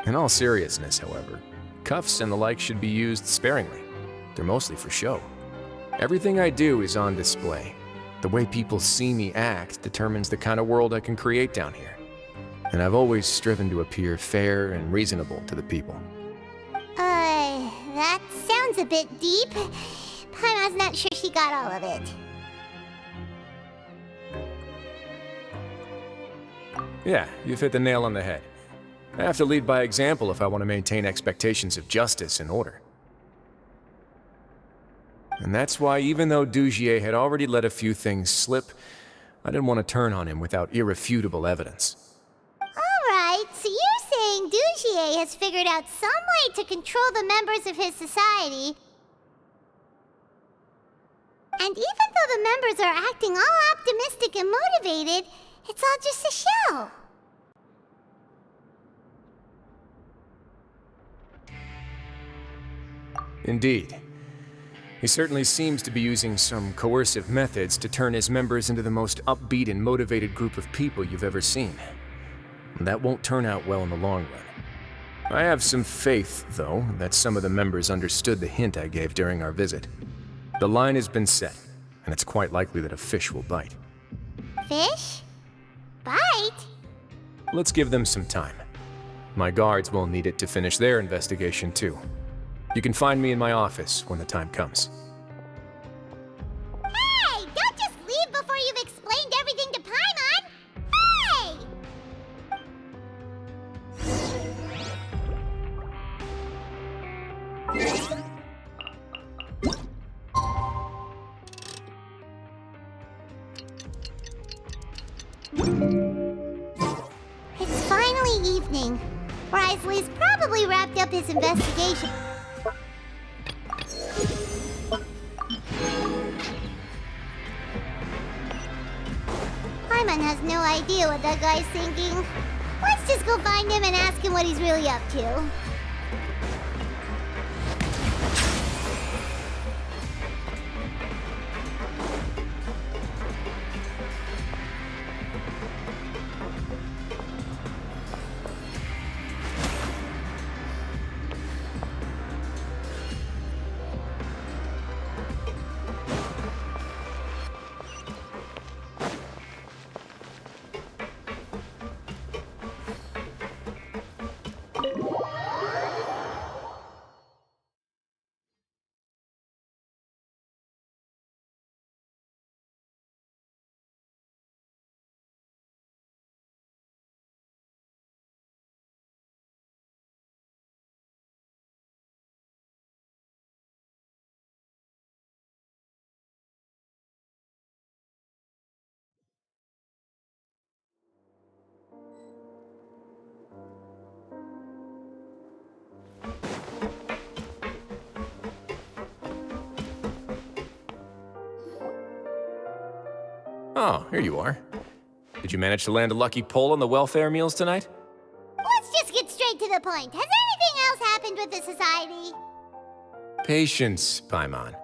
Speaker 4: In all seriousness, however, cuffs and the like should be used sparingly. They're mostly for show. Everything I do is on display. The way people see me act determines the kind of world I can create down here. And I've always striven to appear fair and reasonable to the people.
Speaker 1: That sounds a bit deep. Paimon's not sure she got all of it.
Speaker 4: Yeah, you've hit the nail on the head. I have to lead by example if I want to maintain expectations of justice and order. And that's why, even though Dugier had already let a few things slip, I didn't want to turn on him without irrefutable evidence.
Speaker 1: Alright, so you're saying Dugier has figured out some way to control the members of his society. And even though the members are acting all optimistic and motivated, it's all just a show.
Speaker 4: Indeed. He certainly seems to be using some coercive methods to turn his members into the most upbeat and motivated group of people you've ever seen. That won't turn out well in the long run. I have some faith, though, that some of the members understood the hint I gave during our visit. The line has been set, and it's quite likely that a fish will bite.
Speaker 1: Fish? Bite?
Speaker 4: Let's give them some time. My guards will need it to finish their investigation, too. You can find me in my office when the time comes.
Speaker 1: Hey! Don't just leave before you've explained everything to Paimon! Hey! It's finally evening. Risley's probably wrapped up his investigation. Paimon has no idea what that guy's thinking. Let's just go find him and ask him what he's really up to.
Speaker 4: Oh, here you are. Did you manage to land a lucky pull on the welfare meals tonight?
Speaker 1: Let's just get straight to the point. Has anything else happened with the society?
Speaker 4: Patience, Paimon.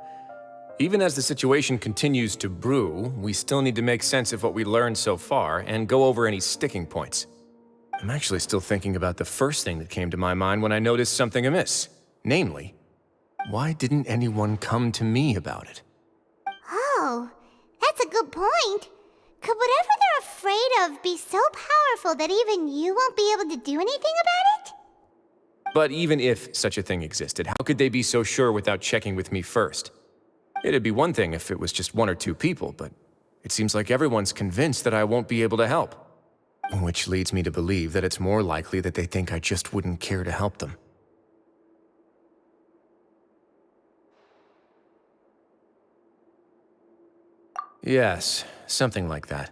Speaker 4: Even as the situation continues to brew, we still need to make sense of what we learned so far and go over any sticking points. I'm actually still thinking about the first thing that came to my mind when I noticed something amiss. Namely, why didn't anyone come to me about it?
Speaker 1: Oh, that's a good point. Could whatever they're afraid of be so powerful that even you won't be able to do anything about it?
Speaker 4: But even if such a thing existed, how could they be so sure without checking with me first? It'd be one thing if it was just one or two people, but it seems like everyone's convinced that I won't be able to help. Which leads me to believe that it's more likely that they think I just wouldn't care to help them. Yes, something like that.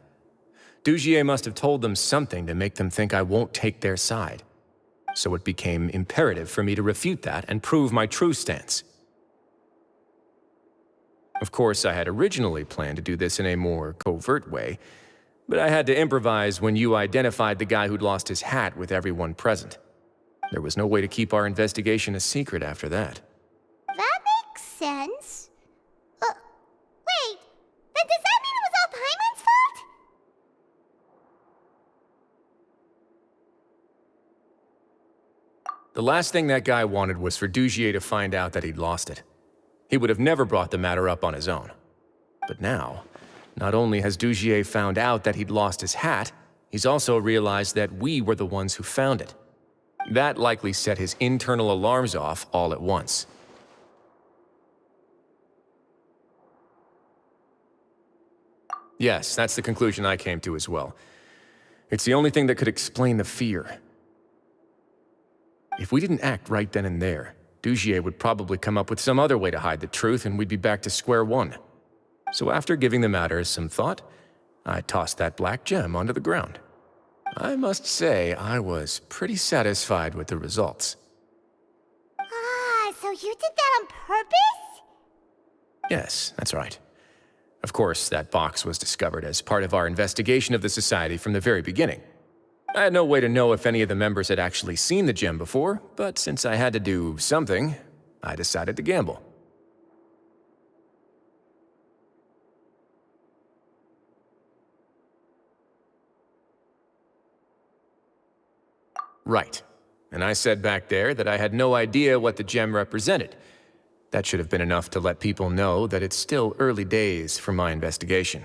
Speaker 4: Dugier must have told them something to make them think I won't take their side. So it became imperative for me to refute that and prove my true stance. Of course, I had originally planned to do this in a more covert way, but I had to improvise when you identified the guy who'd lost his hat with everyone present. There was no way to keep our investigation a secret after that.
Speaker 1: That makes sense. Wait, then does that mean it was all Paimon's fault?
Speaker 4: The last thing that guy wanted was for Dugier to find out that he'd lost it. He would have never brought the matter up on his own. But now, not only has Dugier found out that he'd lost his hat, he's also realized that we were the ones who found it. That likely set his internal alarms off all at once. Yes, that's the conclusion I came to as well. It's the only thing that could explain the fear. If we didn't act right then and there, Dugier would probably come up with some other way to hide the truth and we'd be back to square one. So after giving the matter some thought, I tossed that black gem onto the ground. I must say, I was pretty satisfied with the results.
Speaker 1: Ah, so you did that on purpose?
Speaker 4: Yes, that's right. Of course, that box was discovered as part of our investigation of the Society from the very beginning. I had no way to know if any of the members had actually seen the gem before, but since I had to do something, I decided to gamble. Right. And I said back there that I had no idea what the gem represented. That should have been enough to let people know that it's still early days for my investigation.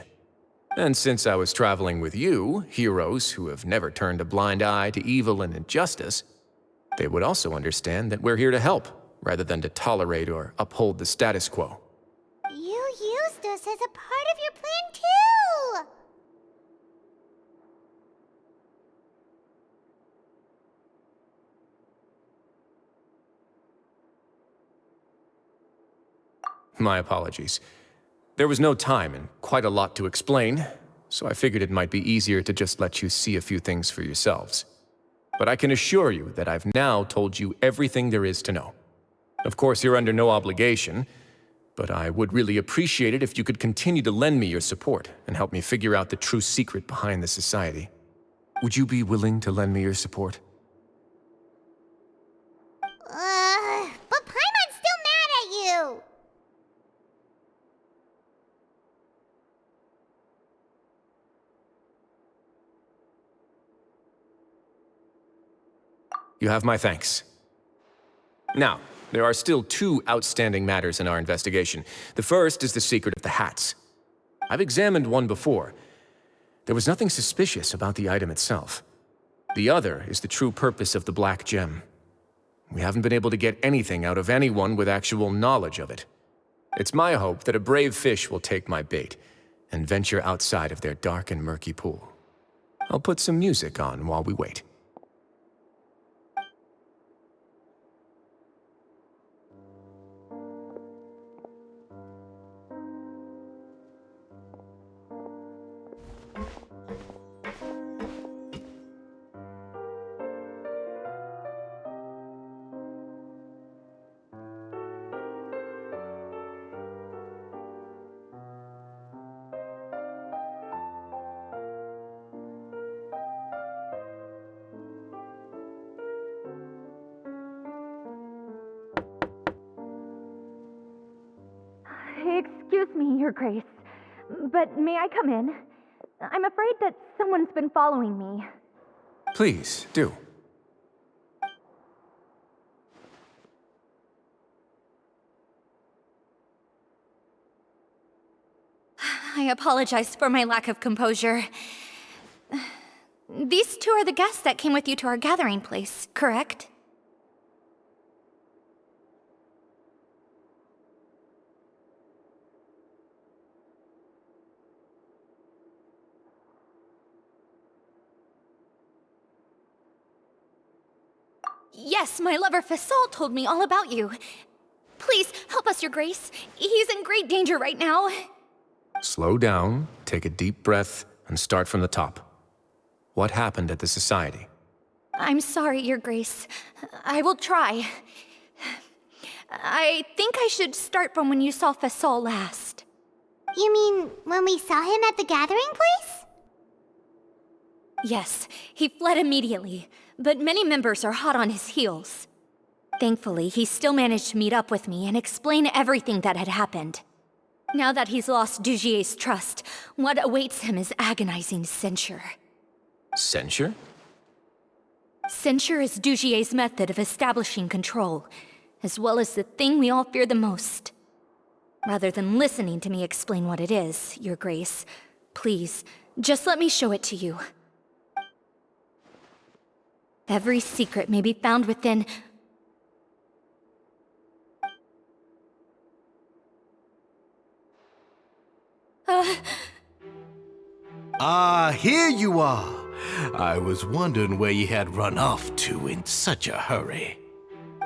Speaker 4: And since I was traveling with you, heroes who have never turned a blind eye to evil and injustice, they would also understand that we're here to help, rather than to tolerate or uphold the status quo.
Speaker 1: You used us as a part of your plan, too!
Speaker 4: My apologies. There was no time and quite a lot to explain, so I figured it might be easier to just let you see a few things for yourselves. But I can assure you that I've now told you everything there is to know. Of course, you're under no obligation, but I would really appreciate it if you could continue to lend me your support and help me figure out the true secret behind the society. Would you be willing to lend me your support?
Speaker 1: But Paimon's still mad at you!
Speaker 4: You have my thanks. Now, there are still two outstanding matters in our investigation. The first is the secret of the hats. I've examined one before. There was nothing suspicious about the item itself. The other is the true purpose of the black gem. We haven't been able to get anything out of anyone with actual knowledge of it. It's my hope that a brave fish will take my bait and venture outside of their dark and murky pool. I'll put some music on while we wait.
Speaker 11: Excuse me, Your Grace, but may I come in? I'm afraid that someone's been following me.
Speaker 4: Please, do.
Speaker 11: I apologize for my lack of composure. These two are the guests that came with you to our gathering place, correct? Yes, my lover Fasol told me all about you. Please, help us, Your Grace. He's in great danger right now.
Speaker 4: Slow down, take a deep breath, and start from the top. What happened at the society?
Speaker 11: I'm sorry, Your Grace. I will try. I think I should start from when you saw Fasol last.
Speaker 1: You mean when we saw him at the gathering place?
Speaker 11: Yes, he fled immediately, but many members are hot on his heels. Thankfully, he still managed to meet up with me and explain everything that had happened. Now that he's lost Dugier's trust, what awaits him is agonizing censure.
Speaker 4: Censure?
Speaker 11: Censure is Dugier's method of establishing control, as well as the thing we all fear the most. Rather than listening to me explain what it is, Your Grace, please, just let me show it to you. Every secret may be found within...
Speaker 7: Here you are. I was wondering where you had run off to in such a hurry.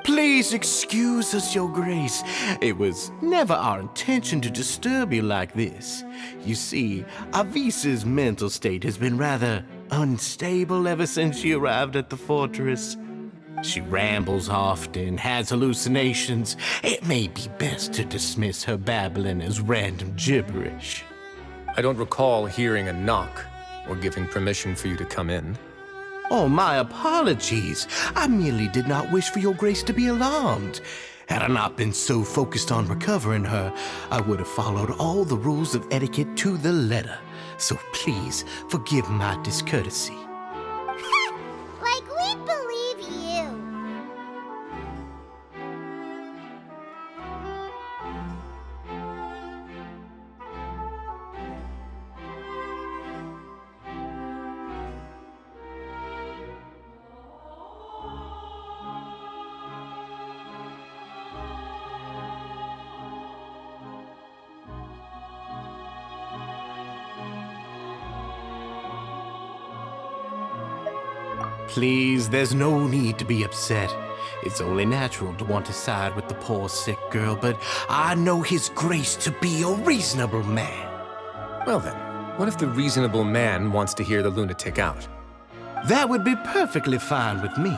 Speaker 7: Please excuse us, Your Grace. It was never our intention to disturb you like this. You see, Avisa's mental state has been rather unstable ever since she arrived at the fortress. She rambles often, has hallucinations. It may be best to dismiss her babbling as random gibberish.
Speaker 4: I don't recall hearing a knock or giving permission for you to come in.
Speaker 7: Oh, my apologies. I merely did not wish for Your Grace to be alarmed. Had I not been so focused on recovering her, I would have followed all the rules of etiquette to the letter. So please forgive my discourtesy.
Speaker 1: Like we believe you.
Speaker 7: Please, there's no need to be upset. It's only natural to want to side with the poor sick girl, but I know His Grace to be a reasonable man.
Speaker 4: Well then, what if the reasonable man wants to hear the lunatic out?
Speaker 7: That would be perfectly fine with me.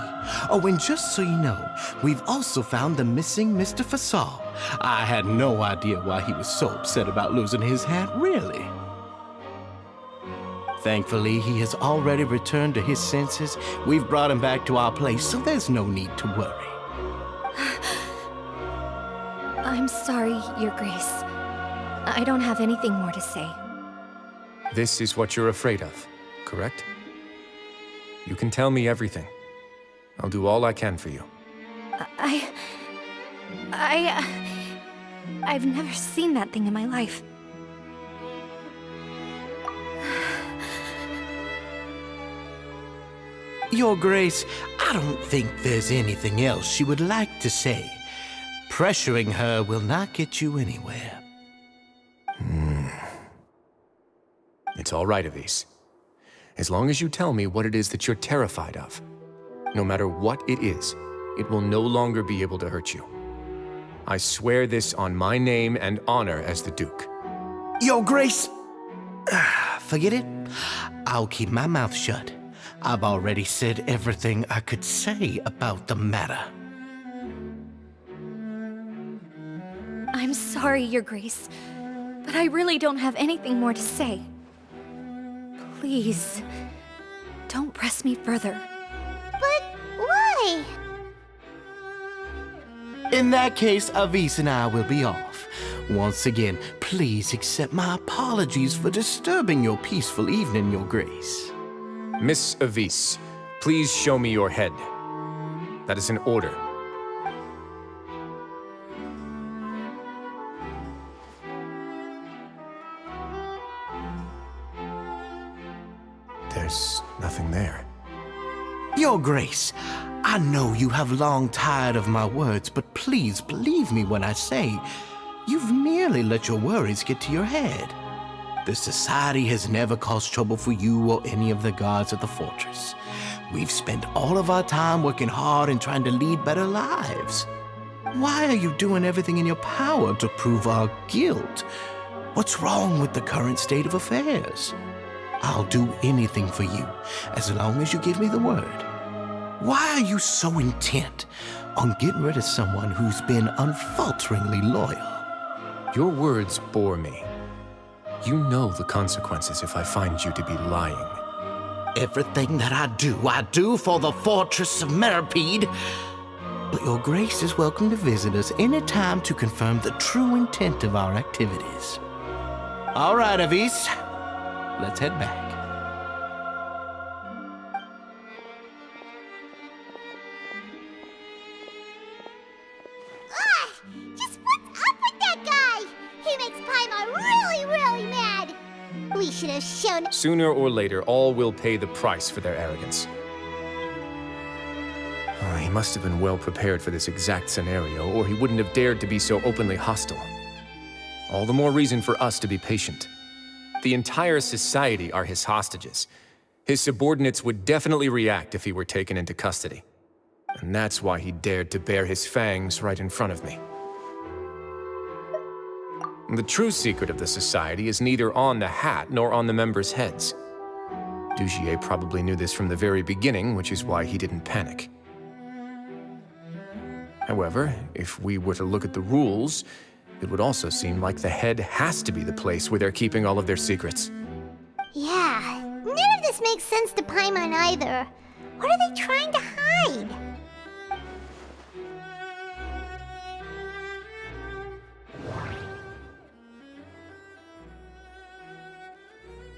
Speaker 7: Oh, and just so you know, we've also found the missing Mr. Fasal. I had no idea why he was so upset about losing his hat, really. Thankfully, he has already returned to his senses. We've brought him back to our place, so there's no need to worry.
Speaker 11: I'm sorry, Your Grace. I don't have anything more to say.
Speaker 4: This is what you're afraid of, correct? You can tell me everything. I'll do all I can for you.
Speaker 11: I've never seen that thing in my life.
Speaker 7: Your Grace, I don't think there's anything else she would like to say. Pressuring her will not get you anywhere.
Speaker 4: It's all right, Avis. As long as you tell me what it is that you're terrified of. No matter what it is, it will no longer be able to hurt you. I swear this on my name and honor as the Duke.
Speaker 7: Your Grace! Forget it. I'll keep my mouth shut. I've already said everything I could say about the matter.
Speaker 11: I'm sorry, Your Grace, but I really don't have anything more to say. Please, don't press me further.
Speaker 1: But why?
Speaker 7: In that case, Avis and I will be off. Once again, please accept my apologies for disturbing your peaceful evening, Your Grace.
Speaker 4: Miss Avis, please show me your head. That is an order. There's nothing there.
Speaker 7: Your Grace, I know you have long tired of my words, but please believe me when I say you've merely let your worries get to your head. The Society has never caused trouble for you or any of the guards at the fortress. We've spent all of our time working hard and trying to lead better lives. Why are you doing everything in your power to prove our guilt? What's wrong with the current state of affairs? I'll do anything for you, as long as you give me the word. Why are you so intent on getting rid of someone who's been unfalteringly loyal?
Speaker 4: Your words bore me. You know the consequences if I find you to be lying.
Speaker 7: Everything that I do for the fortress of Meripede. But Your Grace is welcome to visit us any time to confirm the true intent of our activities. All right, Avis. Let's head back.
Speaker 1: Just what's up with that guy? He makes Paimon really, really mad. We should have shown...
Speaker 4: Sooner or later, all will pay the price for their arrogance. Oh, he must have been well prepared for this exact scenario, or he wouldn't have dared to be so openly hostile. All the more reason for us to be patient. The entire society are his hostages. His subordinates would definitely react if he were taken into custody. And that's why he dared to bare his fangs right in front of me. The true secret of the society is neither on the hat nor on the members' heads. Dugier probably knew this from the very beginning, which is why he didn't panic. However, if we were to look at the rules, it would also seem like the head has to be the place where they're keeping all of their secrets.
Speaker 1: Yeah, none of this makes sense to Paimon either. What are they trying to hide?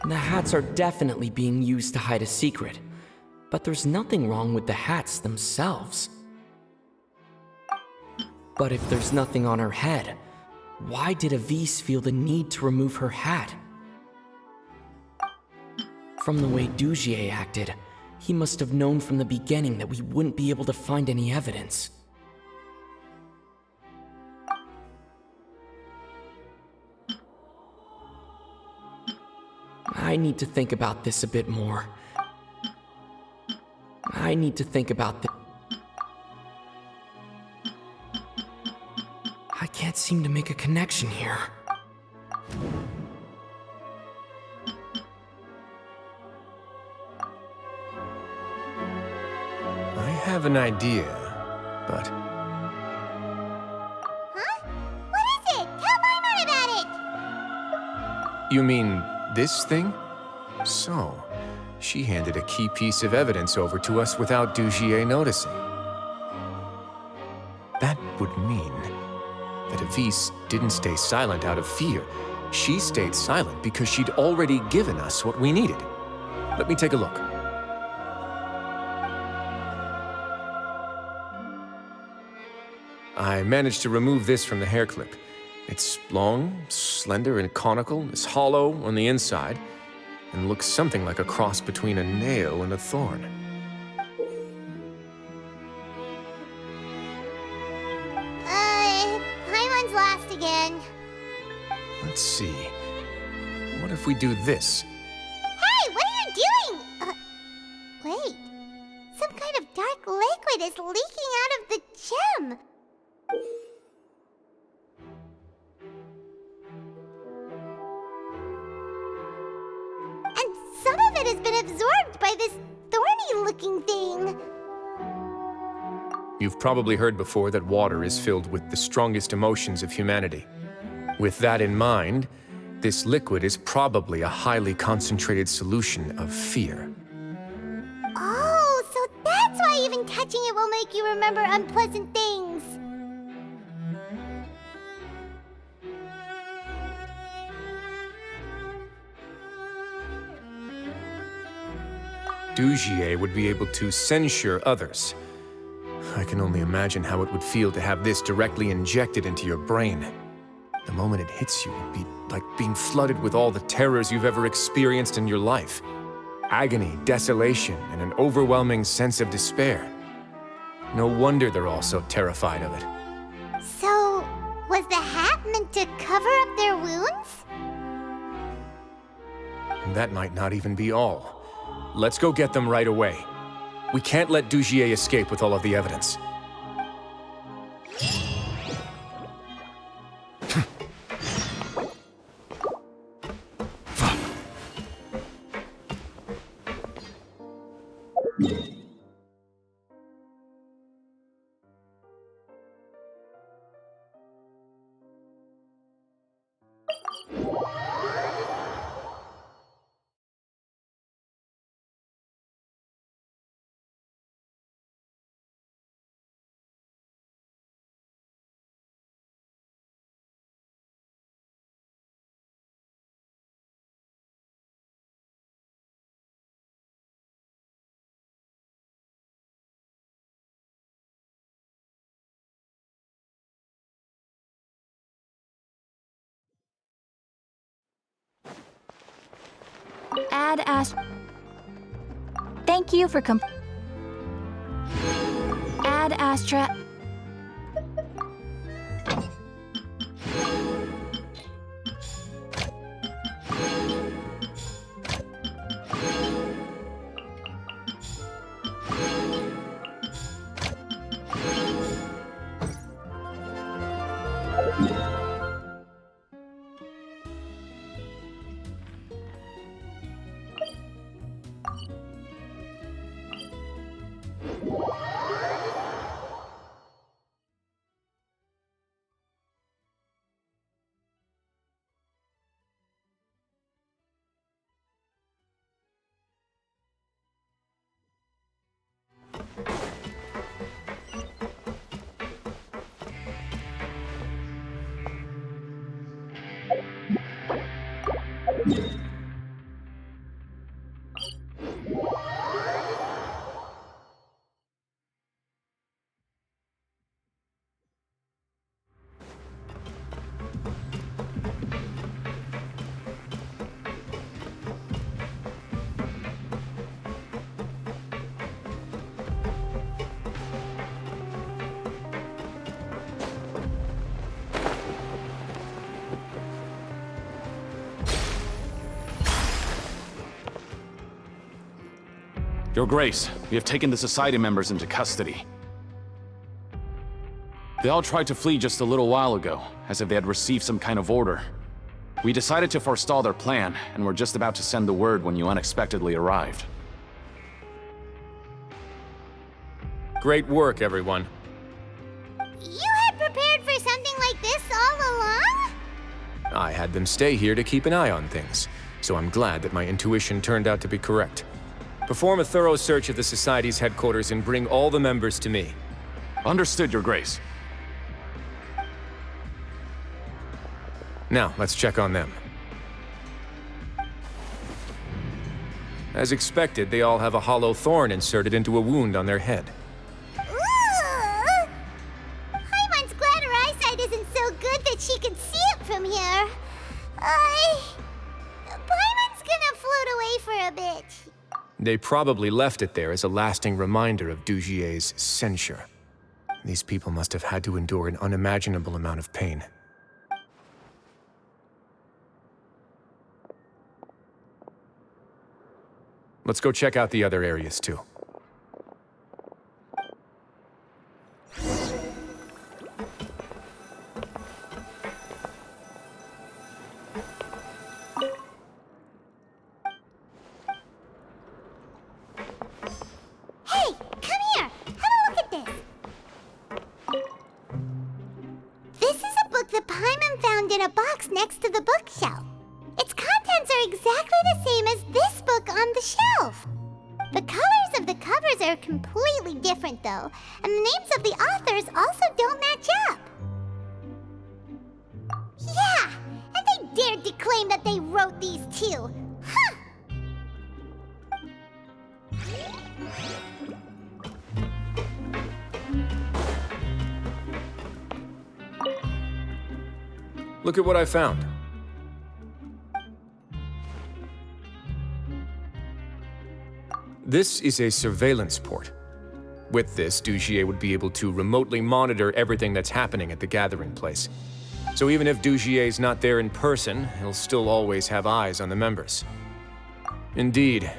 Speaker 12: The hats are definitely being used to hide a secret, but there's nothing wrong with the hats themselves. But if there's nothing on her head, why did Avise feel the need to remove her hat? From the way Dugier acted, he must have known from the beginning that we wouldn't be able to find any evidence. I need to think about this a bit more. I need to think about this. I can't seem to make a connection here.
Speaker 4: I have an idea, but...
Speaker 1: Huh? What is it? Tell Paimon about it!
Speaker 4: You mean this thing? So, she handed a key piece of evidence over to us without Dugier noticing. That would mean that Avise didn't stay silent out of fear. She stayed silent because she'd already given us what we needed. Let me take a look. I managed to remove this from the hair clip. It's long, slender, and conical, is hollow on the inside, and looks something like a cross between a nail and a thorn.
Speaker 1: Paimon's lost again.
Speaker 4: Let's see. What if we do this?
Speaker 1: Hey, what are you doing? Wait. Some kind of dark liquid is leaking out of the gem. And some of it has been absorbed by this thorny-looking thing.
Speaker 4: You've probably heard before that water is filled with the strongest emotions of humanity. With that in mind, this liquid is probably a highly concentrated solution of fear.
Speaker 1: Oh, so that's why even touching it will make you remember unpleasant things.
Speaker 4: Dugier would be able to censure others. I can only imagine how it would feel to have this directly injected into your brain. The moment it hits you would be like being flooded with all the terrors you've ever experienced in your life. Agony, desolation, and an overwhelming sense of despair. No wonder they're all so terrified of it.
Speaker 1: So, was the hat meant to cover up their wounds?
Speaker 4: And that might not even be all. Let's go get them right away. We can't let Dugier escape with all of the evidence.
Speaker 13: Add Thank you for Add Astra. Your Grace, we have taken the Society members into custody. They all tried to flee just a little while ago, as if they had received some kind of order. We decided to forestall their plan, and were just about to send the word when you unexpectedly arrived.
Speaker 4: Great work, everyone.
Speaker 1: You had prepared for something like this all along?
Speaker 4: I had them stay here to keep an eye on things, so I'm glad that my intuition turned out to be correct. Perform a thorough search of the Society's headquarters and bring all the members to me.
Speaker 13: Understood, Your Grace.
Speaker 4: Now, let's check on them. As expected, they all have a hollow thorn inserted into a wound on their head.
Speaker 1: Ooh! Paimon's glad her eyesight isn't so good that she can see it from here. Paimon's gonna float away for a bit.
Speaker 4: They probably left it there as a lasting reminder of Dugier's censure. These people must have had to endure an unimaginable amount of pain. Let's go check out the other areas, too.
Speaker 1: Hey, come here! Have a look at this! This is a book that Paimon found in a box next to the bookshelf. Its contents are exactly the same as this book on the shelf. The colors of the covers are completely different, though, and the names of the authors also don't match up. Yeah, and they dared to claim that they wrote these too. Huh!
Speaker 4: Look at what I found. This is a surveillance port. With this, Dugier would be able to remotely monitor everything that's happening at the gathering place. So even if Dugier's not there in person, he'll still always have eyes on the members. Indeed.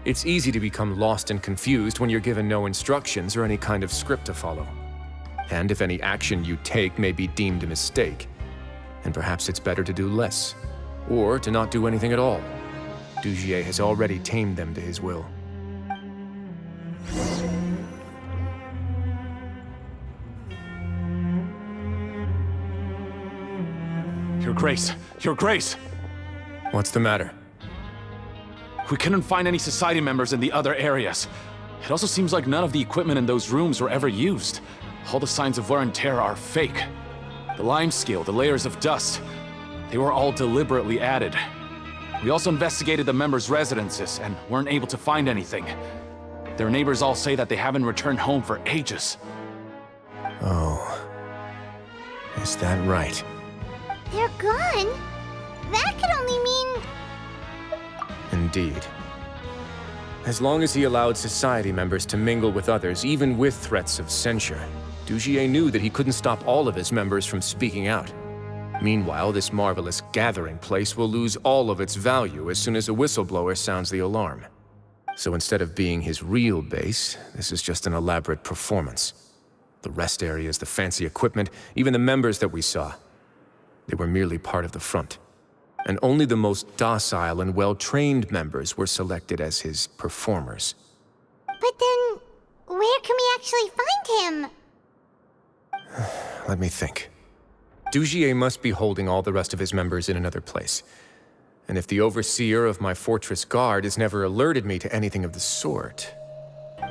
Speaker 4: It's easy to become lost and confused when you're given no instructions or any kind of script to follow. And if any action you take may be deemed a mistake, then perhaps it's better to do less, or to not do anything at all. Dugier has already tamed them to his will.
Speaker 13: Your Grace! Your Grace!
Speaker 4: What's the matter?
Speaker 13: We couldn't find any Society members in the other areas. It also seems like none of the equipment in those rooms were ever used. All the signs of wear and tear are fake. The lime scale, the layers of dust, they were all deliberately added. We also investigated the members' residences and weren't able to find anything. Their neighbors all say that they haven't returned home for ages.
Speaker 4: Oh. Is that right?
Speaker 1: They're gone? That could only mean...
Speaker 4: Indeed. As long as he allowed Society members to mingle with others, even with threats of censure, Dugier knew that he couldn't stop all of his members from speaking out. Meanwhile, this marvelous gathering place will lose all of its value as soon as a whistleblower sounds the alarm. So instead of being his real base, this is just an elaborate performance. The rest areas, the fancy equipment, even the members that we saw, they were merely part of the front. And only the most docile and well-trained members were selected as his performers.
Speaker 1: But then, where can we actually find him?
Speaker 4: Let me think. Dugier must be holding all the rest of his members in another place. And if the overseer of my fortress guard has never alerted me to anything of the sort,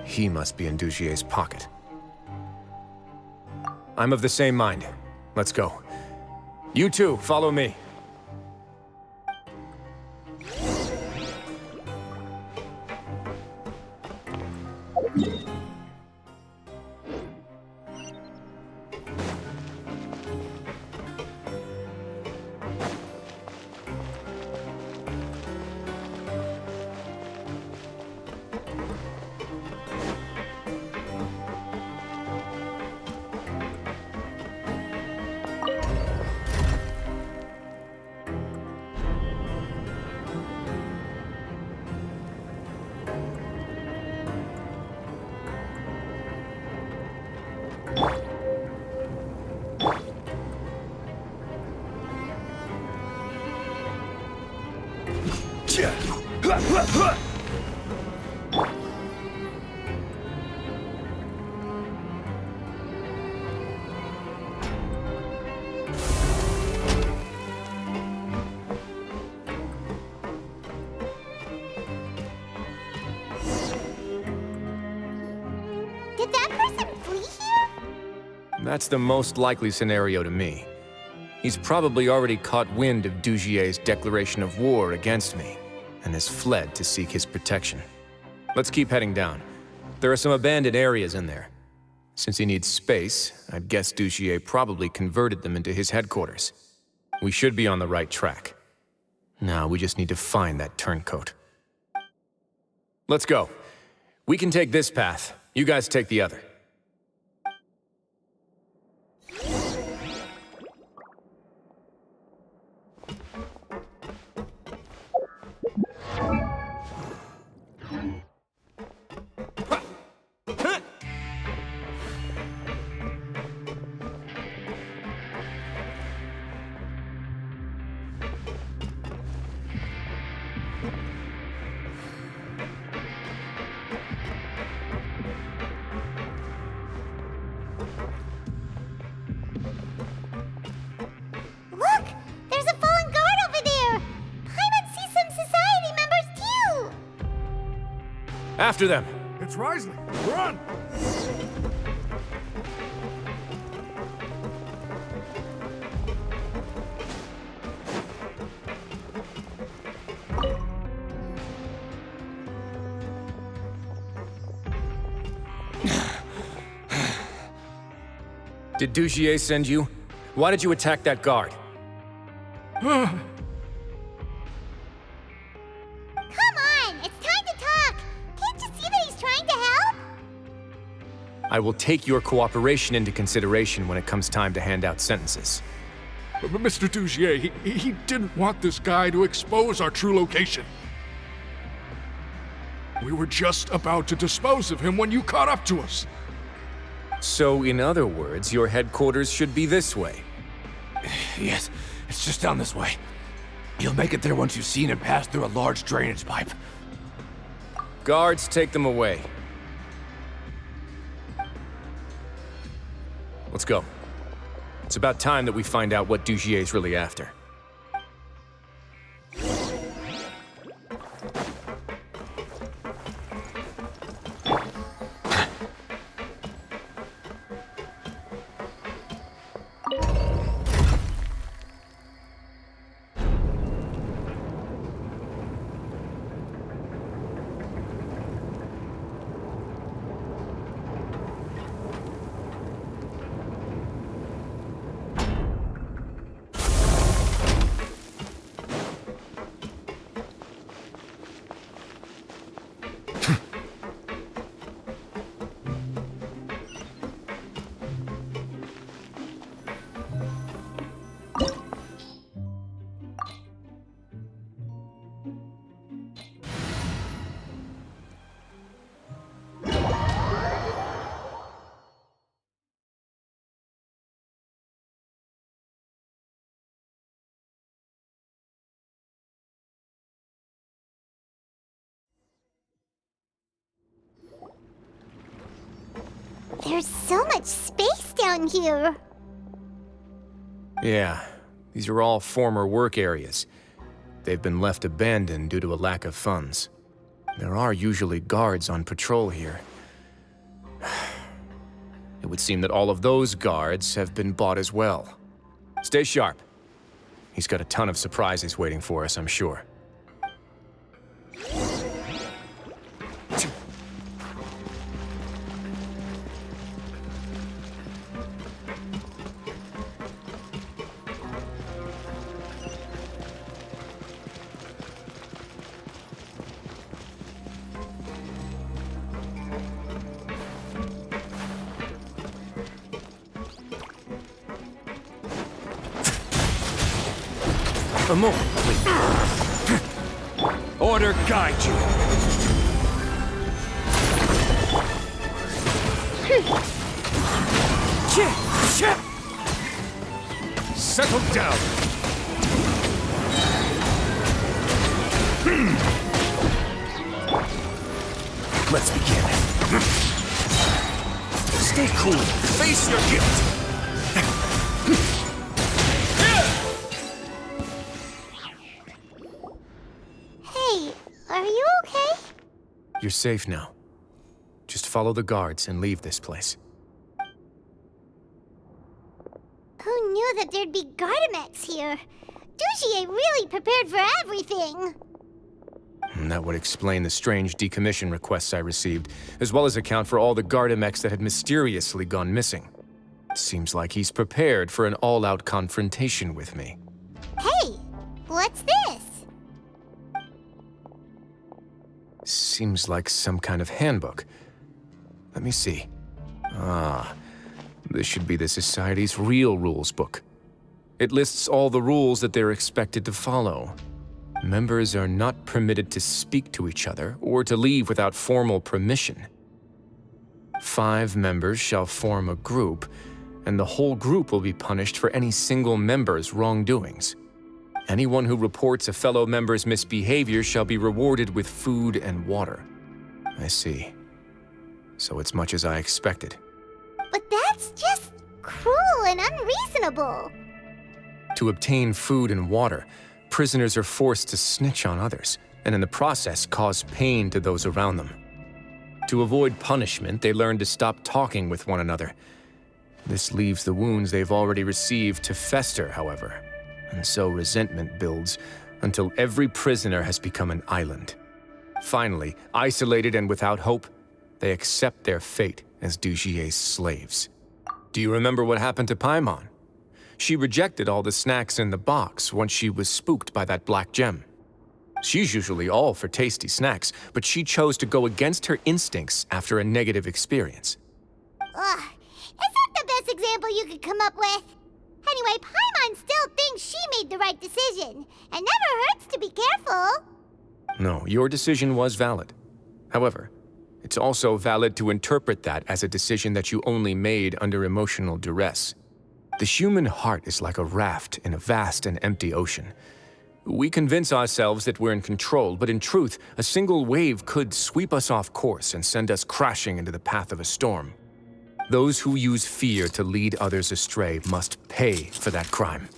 Speaker 4: he must be in Dugier's pocket. I'm of the same mind. Let's go. You two, follow me.
Speaker 1: Did that person flee here?
Speaker 4: That's the most likely scenario to me. He's probably already caught wind of Dugier's declaration of war against me, and has fled to seek his protection. Let's keep heading down. There are some abandoned areas in there. Since he needs space, I'd guess Dugier probably converted them into his headquarters. We should be on the right track. Now we just need to find that turncoat. Let's go. We can take this path. You guys take the other.
Speaker 1: Look! There's a fallen guard over there! Paimon sees some society members too!
Speaker 4: After them!
Speaker 2: It's Risley! Run!
Speaker 4: Did Dugier send you? Why did you attack that guard?
Speaker 1: Come on! It's time to talk! Can't you see that he's trying to help?
Speaker 4: I will take your cooperation into consideration when it comes time to hand out sentences.
Speaker 14: But Mr. Dugier, he didn't want this guy to expose our true location. We were just about to dispose of him when you caught up to us.
Speaker 4: So, in other words, your headquarters should be this way.
Speaker 15: Yes, it's just down this way. You'll make it there once you've seen him pass through a large drainage pipe.
Speaker 4: Guards, take them away. Let's go. It's about time that we find out what Dugier's really after.
Speaker 1: There's so much space down here.
Speaker 4: Yeah, these are all former work areas. They've been left abandoned due to a lack of funds. There are usually guards on patrol here. It would seem that all of those guards have been bought as well. Stay sharp. He's got a ton of surprises waiting for us, I'm sure. A moment, please.
Speaker 15: Order guide you.
Speaker 14: Settle down.
Speaker 4: Let's begin. Stay cool. Face your guilt.
Speaker 1: Hey, are you okay?
Speaker 4: You're safe now. Just follow the guards and leave this place.
Speaker 1: Who knew that there'd be Gardamex here? Dujier really prepared for everything.
Speaker 4: That would explain the strange decommission requests I received, as well as account for all the Gardamex that had mysteriously gone missing. Seems like he's prepared for an all-out confrontation with me.
Speaker 1: Hey, what's this?
Speaker 4: Seems like some kind of handbook. Let me see. Ah, this should be the Society's real rules book. It lists all the rules that they're expected to follow. Members are not permitted to speak to each other or to leave without formal permission. 5 members shall form a group, and the whole group will be punished for any single member's wrongdoings. Anyone who reports a fellow member's misbehavior shall be rewarded with food and water. I see. So it's much as I expected.
Speaker 1: But that's just cruel and unreasonable.
Speaker 4: To obtain food and water, prisoners are forced to snitch on others, and in the process cause pain to those around them. To avoid punishment, they learn to stop talking with one another. This leaves the wounds they've already received to fester, however, and so resentment builds until every prisoner has become an island. Finally, isolated and without hope, they accept their fate as Dujier's slaves. Do you remember what happened to Paimon? She rejected all the snacks in the box once she was spooked by that black gem. She's usually all for tasty snacks, but she chose to go against her instincts after a negative experience.
Speaker 1: Ugh, is that the best example you could come up with? Anyway, Paimon still thinks she made the right decision. It never hurts to be careful.
Speaker 4: No, your decision was valid. However, it's also valid to interpret that as a decision that you only made under emotional duress. The human heart is like a raft in a vast and empty ocean. We convince ourselves that we're in control, but in truth, a single wave could sweep us off course and send us crashing into the path of a storm. Those who use fear to lead others astray must pay for that crime.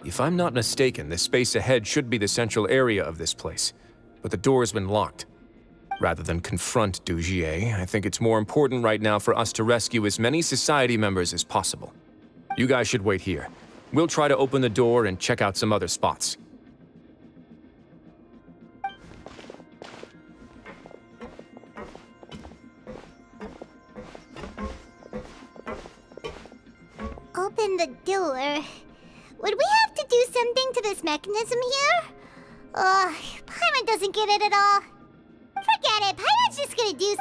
Speaker 4: If I'm not mistaken, the space ahead should be the central area of this place, but the door's been locked. Rather than confront Dujier, I think it's more important right now for us to rescue as many Society members as possible. You guys should wait here. We'll try to open the door and check out some other spots.
Speaker 1: Open the door. Would we have to do something to this mechanism here? Ugh, Paimon doesn't get it at all. Forget it, Paimon's just gonna do...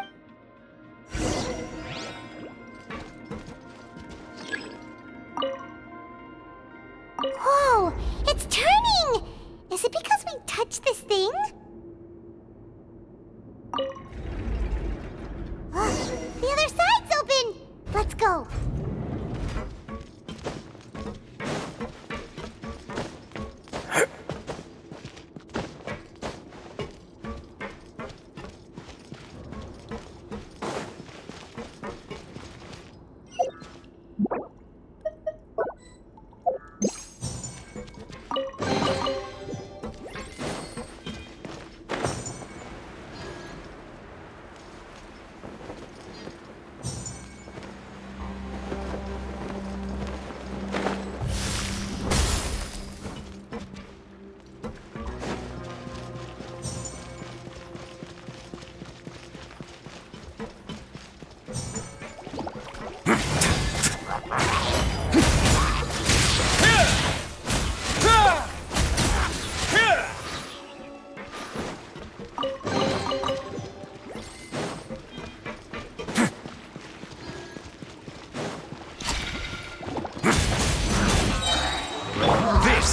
Speaker 1: Whoa, it's turning! Is it because we touched this thing? The other side's open! Let's go.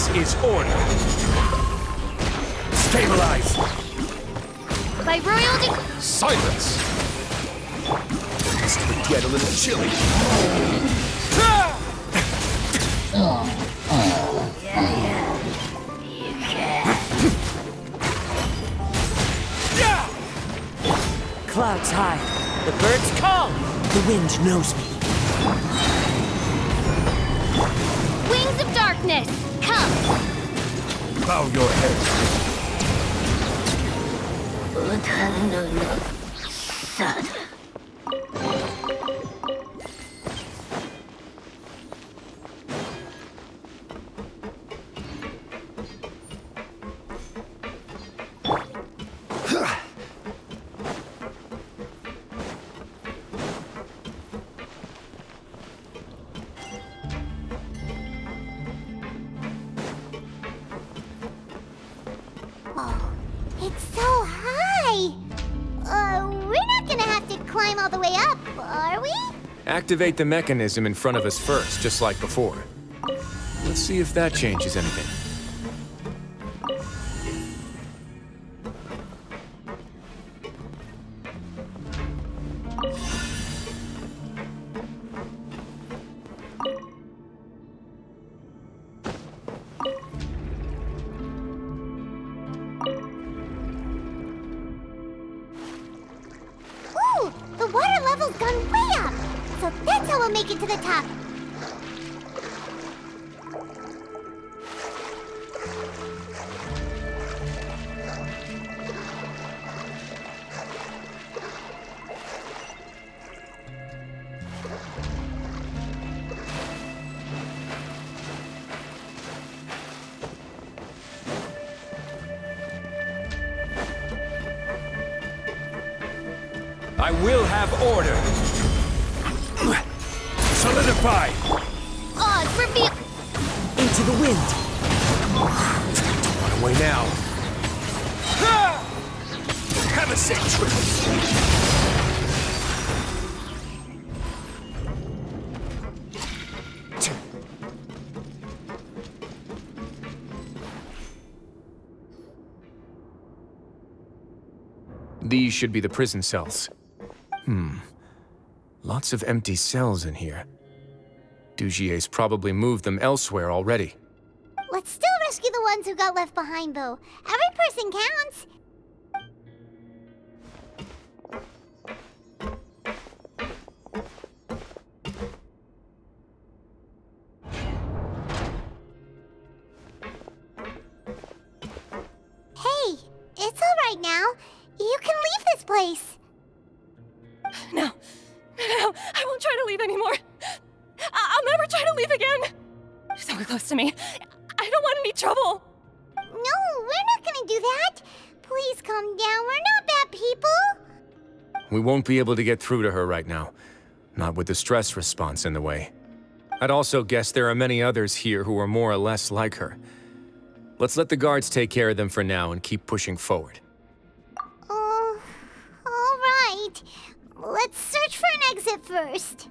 Speaker 15: This is order. Stabilize.
Speaker 6: By royalty.
Speaker 15: Silence. This could get a little chilly.
Speaker 16: Clouds high. The birds calm. The wind knows me.
Speaker 6: Wings of darkness, come!
Speaker 15: Bow your head.
Speaker 1: Oh, it's so high! We're not gonna have to climb all the way up, are we?
Speaker 4: Activate the mechanism in front of us first, just like before. Let's see if that changes anything.
Speaker 1: Ooh, the water level's gone way up! So that's how we'll make it to the top.
Speaker 15: I will have order. Solidify.
Speaker 6: Oz, reveal.
Speaker 16: Into the wind.
Speaker 15: Don't run away now. Have a safe trip.
Speaker 4: These should be the prison cells. Lots of empty cells in here. Dugier's probably moved them elsewhere already.
Speaker 1: Let's still rescue the ones who got left behind, though. Every person counts. Hey, it's all right now. You can leave this place.
Speaker 6: No, I won't try to leave anymore. I'll never try to leave again. So close to me. I don't want any trouble.
Speaker 1: No, we're not gonna do that. Please calm down. We're not bad people.
Speaker 4: We won't be able to get through to her right now. Not with the stress response in the way. I'd also guess there are many others here who are more or less like her. Let's let the guards take care of them for now and keep pushing forward.
Speaker 1: All right. Let's search for an exit first.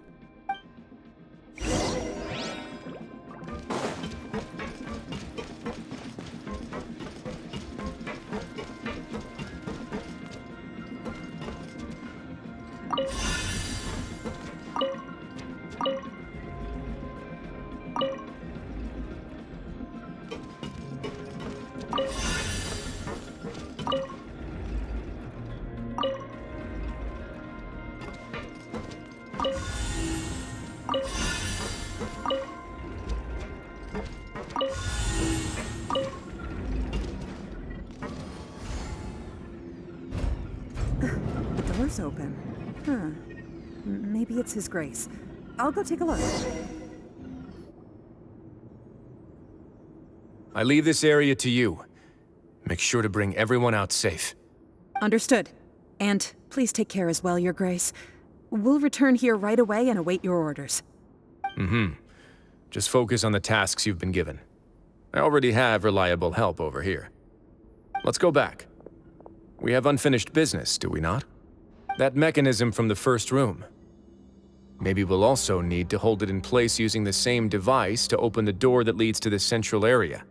Speaker 17: The door's open. Maybe it's His Grace. I'll go take a look.
Speaker 4: I leave this area to you. Make sure to bring everyone out safe.
Speaker 17: Understood. And please take care as well, Your Grace. We'll return here right away and await your orders.
Speaker 4: Just focus on the tasks you've been given. I already have reliable help over here. Let's go back. We have unfinished business, do we not? That mechanism from the first room. Maybe we'll also need to hold it in place using the same device to open the door that leads to the central area.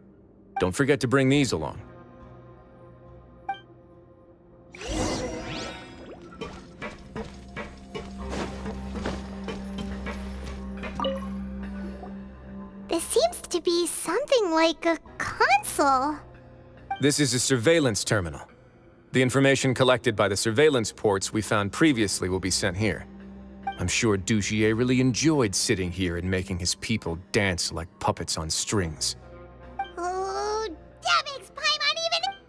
Speaker 4: Don't forget to bring these along.
Speaker 1: This seems to be something like a console.
Speaker 4: This is a surveillance terminal. The information collected by the surveillance ports we found previously will be sent here. I'm sure Dugier really enjoyed sitting here and making his people dance like puppets on strings.
Speaker 1: Oh, that makes Paimon even...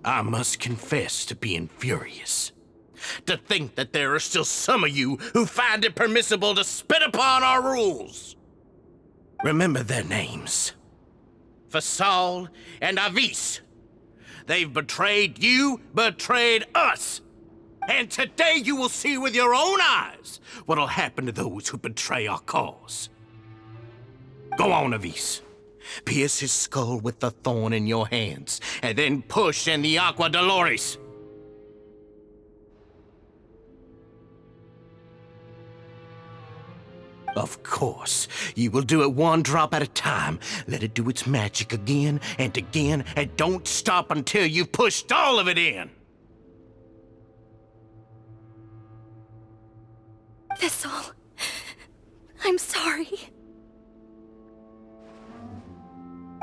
Speaker 7: I must confess to being furious. To think that there are still some of you who find it permissible to spit upon our rules. Remember their names. Fasal and Avis. They've betrayed you, betrayed us. And today you will see with your own eyes what'll happen to those who betray our cause. Go on, Avis. Pierce his skull with the thorn in your hands, and then push in the Aqua Dolores. Of course, you will do it one drop at a time. Let it do its magic again, and don't stop until you've pushed all of it in.
Speaker 11: Thistle, I'm sorry.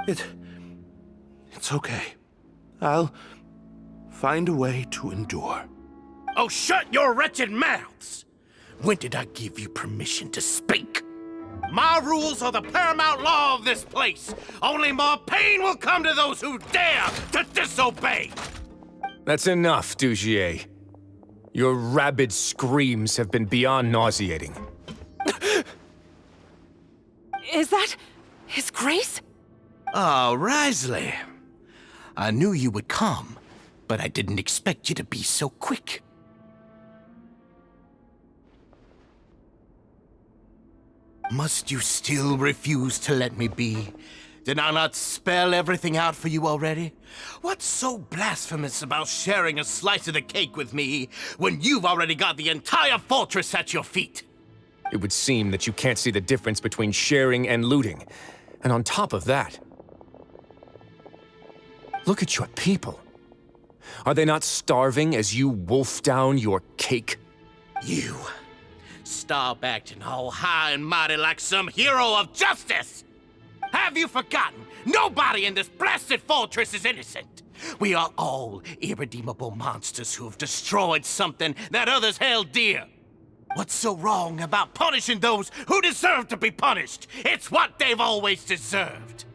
Speaker 7: It's okay. I'll find a way to endure. Oh, shut your wretched mouths! When did I give you permission to speak? My rules are the paramount law of this place. Only more pain will come to those who dare to disobey.
Speaker 4: That's enough, Dugier. Your rabid screams have been beyond nauseating.
Speaker 8: Is that His Grace?
Speaker 7: Oh, Risley. I knew you would come, but I didn't expect you to be so quick. Must you still refuse to let me be? Did I not spell everything out for you already? What's so blasphemous about sharing a slice of the cake with me when you've already got the entire fortress at your feet?
Speaker 4: It would seem that you can't see the difference between sharing and looting. And on top of that, look at your people. Are they not starving as you wolf down your cake?
Speaker 7: You stop acting all high and mighty like some hero of justice! Have you forgotten? Nobody in this blasted fortress is innocent. We are all irredeemable monsters who have destroyed something that others held dear. What's so wrong about punishing those who deserve to be punished? It's what they've always deserved.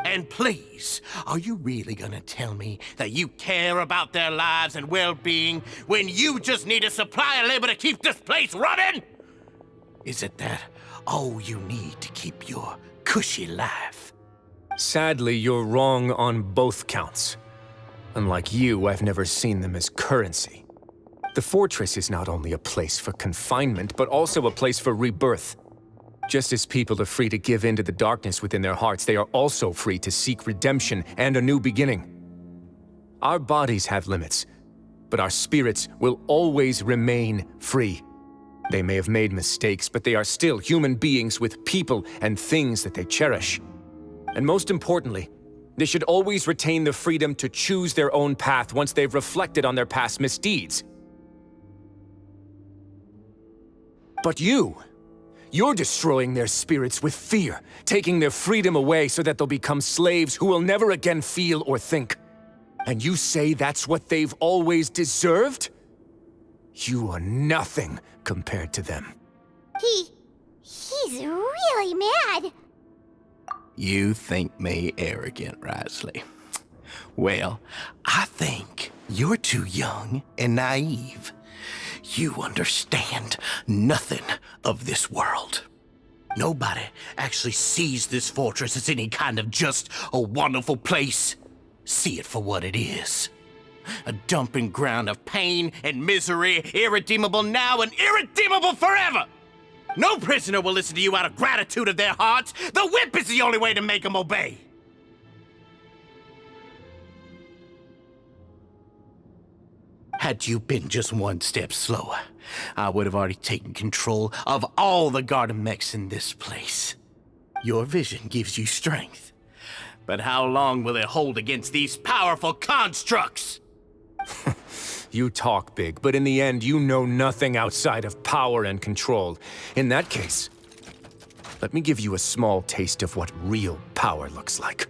Speaker 7: And please, are you really gonna tell me that you care about their lives and well-being when you just need a supply of labor to keep this place running? Is it that all you need to keep your cushy life?
Speaker 4: Sadly, you're wrong on both counts. Unlike you, I've never seen them as currency. The fortress is not only a place for confinement, but also a place for rebirth. Just as people are free to give in to the darkness within their hearts, they are also free to seek redemption and a new beginning. Our bodies have limits, but our spirits will always remain free. They may have made mistakes, but they are still human beings with people and things that they cherish. And most importantly, they should always retain the freedom to choose their own path once they've reflected on their past misdeeds. But you're destroying their spirits with fear, taking their freedom away so that they'll become slaves who will never again feel or think. And you say that's what they've always deserved? You are nothing compared to them.
Speaker 1: He's really mad.
Speaker 7: You think me arrogant, Risley? Well, I think you're too young and naive. You understand nothing of this world. Nobody actually sees this fortress as any kind of just a wonderful place. See it for what it is. A dumping ground of pain and misery, irredeemable now and irredeemable forever! No prisoner will listen to you out of gratitude of their hearts. The whip is the only way to make them obey. Had you been just one step slower, I would have already taken control of all the garden mechs in this place. Your vision gives you strength. But how long will it hold against these powerful constructs?
Speaker 4: You talk big, but in the end, you know nothing outside of power and control. In that case, let me give you a small taste of what real power looks like.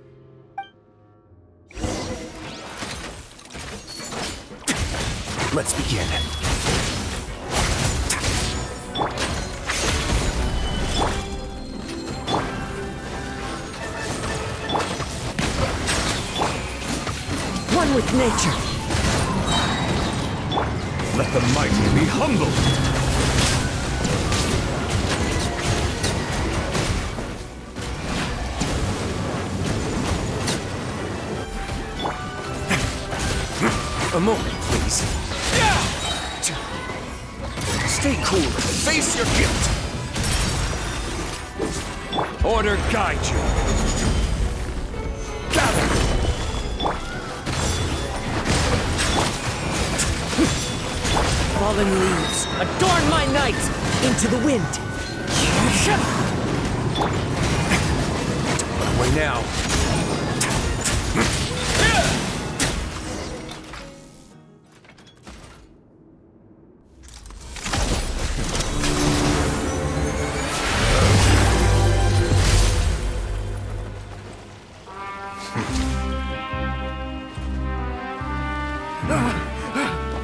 Speaker 4: Let's begin.
Speaker 16: One with nature.
Speaker 18: Let the mighty be humbled!
Speaker 4: A moment, please. Stay cool and face your guilt.
Speaker 18: Order guide you. Gather!
Speaker 16: Fallen leaves, adorn my night into the wind.
Speaker 4: Don't run away now.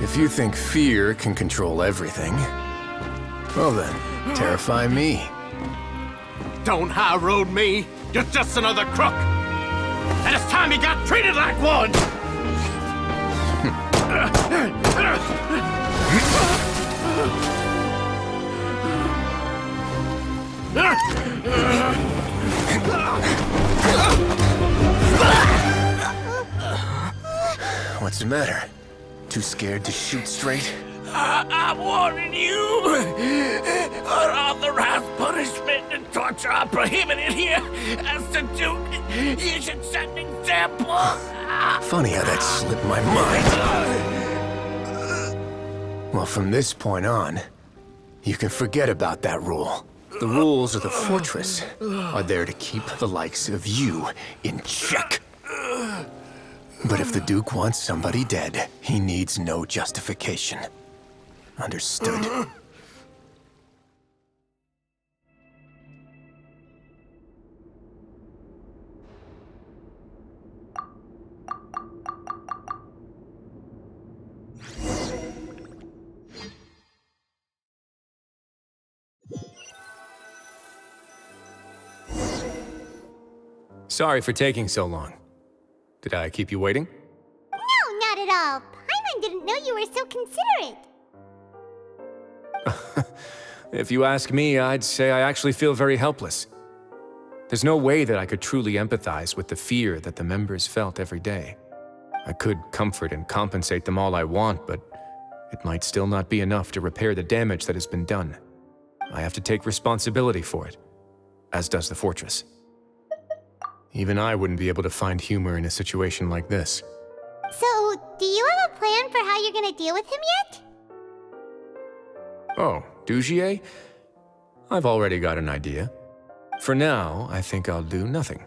Speaker 4: If you think fear can control everything, well then, terrify me.
Speaker 7: Don't high road me. You're just another crook. And it's time you got treated like one.
Speaker 4: What's the matter? Too scared to shoot straight?
Speaker 15: I'm warning you! Unauthorized punishment and torture are prohibited here. As the Duke, you should set an example.
Speaker 4: Funny how that slipped my mind. Well, from this point on, you can forget about that rule. The rules of the fortress are there to keep the likes of you in check. But if the Duke wants somebody dead, he needs no justification. Understood? Sorry for taking so long. Did I keep you waiting?
Speaker 1: No, not at all. Paimon didn't know you were so considerate.
Speaker 4: If you ask me, I'd say I actually feel very helpless. There's no way that I could truly empathize with the fear that the members felt every day. I could comfort and compensate them all I want, but it might still not be enough to repair the damage that has been done. I have to take responsibility for it, as does the fortress. Even I wouldn't be able to find humor in a situation like this.
Speaker 1: So, do you have a plan for how you're gonna deal with him yet?
Speaker 4: Oh, Dugier? I've already got an idea. For now, I think I'll do nothing.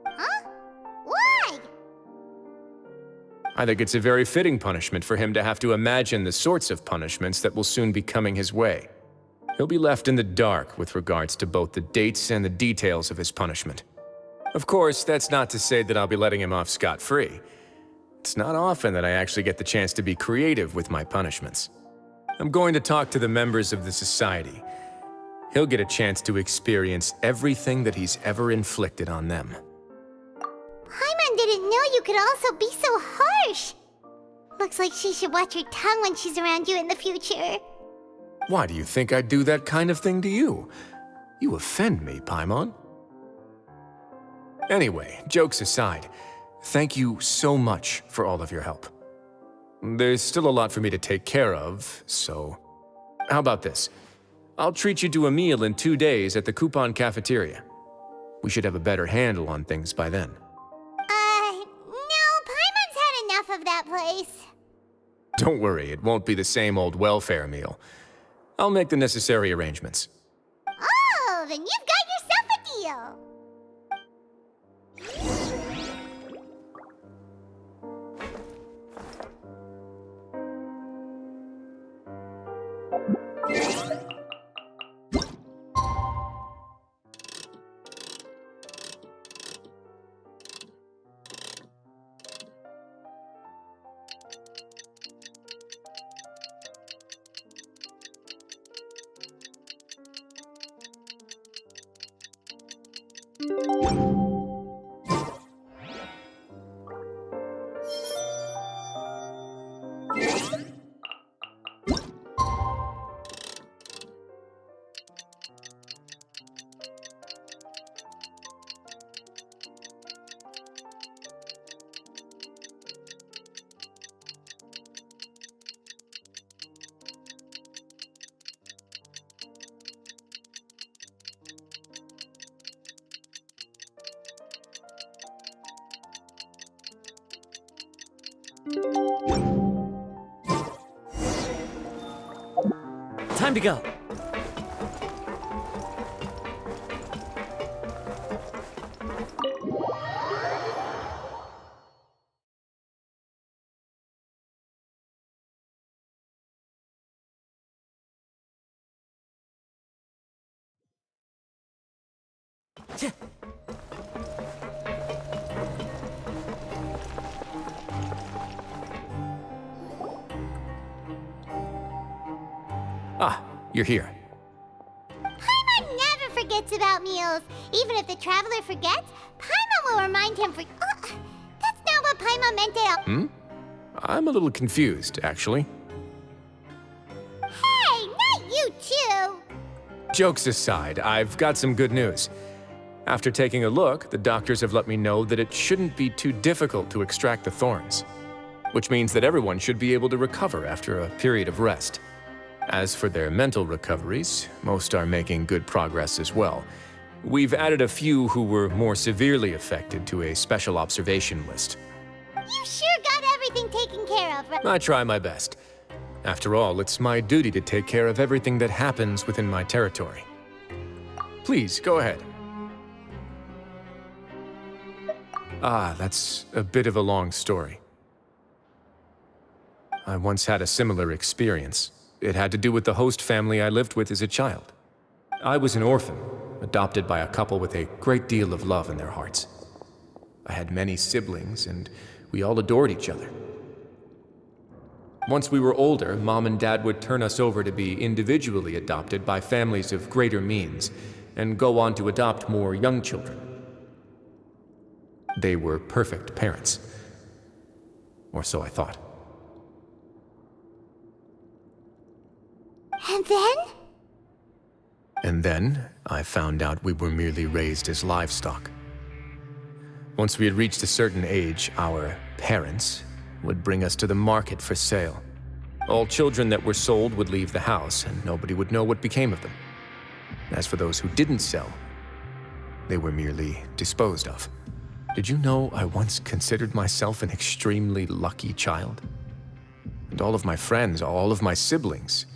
Speaker 1: Huh? Why?
Speaker 4: I think it's a very fitting punishment for him to have to imagine the sorts of punishments that will soon be coming his way. He'll be left in the dark with regards to both the dates and the details of his punishment. Of course, that's not to say that I'll be letting him off scot-free. It's not often that I actually get the chance to be creative with my punishments. I'm going to talk to the members of the society. He'll get a chance to experience everything that he's ever inflicted on them.
Speaker 1: Paimon didn't know you could also be so harsh. Looks like she should watch her tongue when she's around you in the future.
Speaker 4: Why do you think I'd do that kind of thing to you? You offend me, Paimon. Anyway, jokes aside, thank you so much for all of your help. There's still a lot for me to take care of, so... How about this? I'll treat you to a meal in 2 days at the Coupon Cafeteria. We should have a better handle on things by then.
Speaker 1: No, Paimon's had enough of that place.
Speaker 4: Don't worry, it won't be the same old welfare meal. I'll make the necessary arrangements.
Speaker 1: Oh, then you've got yourself a deal.
Speaker 16: Time to go.
Speaker 4: Ah, you're here.
Speaker 1: Paimon never forgets about meals. Even if the traveler forgets, Paimon will remind him for... that's not what Paimon meant to...
Speaker 4: I'm a little confused, actually.
Speaker 1: Hey, not you too!
Speaker 4: Jokes aside, I've got some good news. After taking a look, the doctors have let me know that it shouldn't be too difficult to extract the thorns, which means that everyone should be able to recover after a period of rest. As for their mental recoveries, most are making good progress as well. We've added a few who were more severely affected to a special observation list.
Speaker 1: You sure got everything taken care of, right?
Speaker 4: I try my best. After all, it's my duty to take care of everything that happens within my territory. Please, go ahead. Ah, that's a bit of a long story. I once had a similar experience. It had to do with the host family I lived with as a child. I was an orphan, adopted by a couple with a great deal of love in their hearts. I had many siblings, and we all adored each other. Once we were older, Mom and Dad would turn us over to be individually adopted by families of greater means, and go on to adopt more young children. They were perfect parents. Or so I thought.
Speaker 1: And then?
Speaker 4: And then, I found out we were merely raised as livestock. Once we had reached a certain age, our parents would bring us to the market for sale. All children that were sold would leave the house, and nobody would know what became of them. As for those who didn't sell, they were merely disposed of. Did you know I once considered myself an extremely lucky child? And all of my friends, all of my siblings,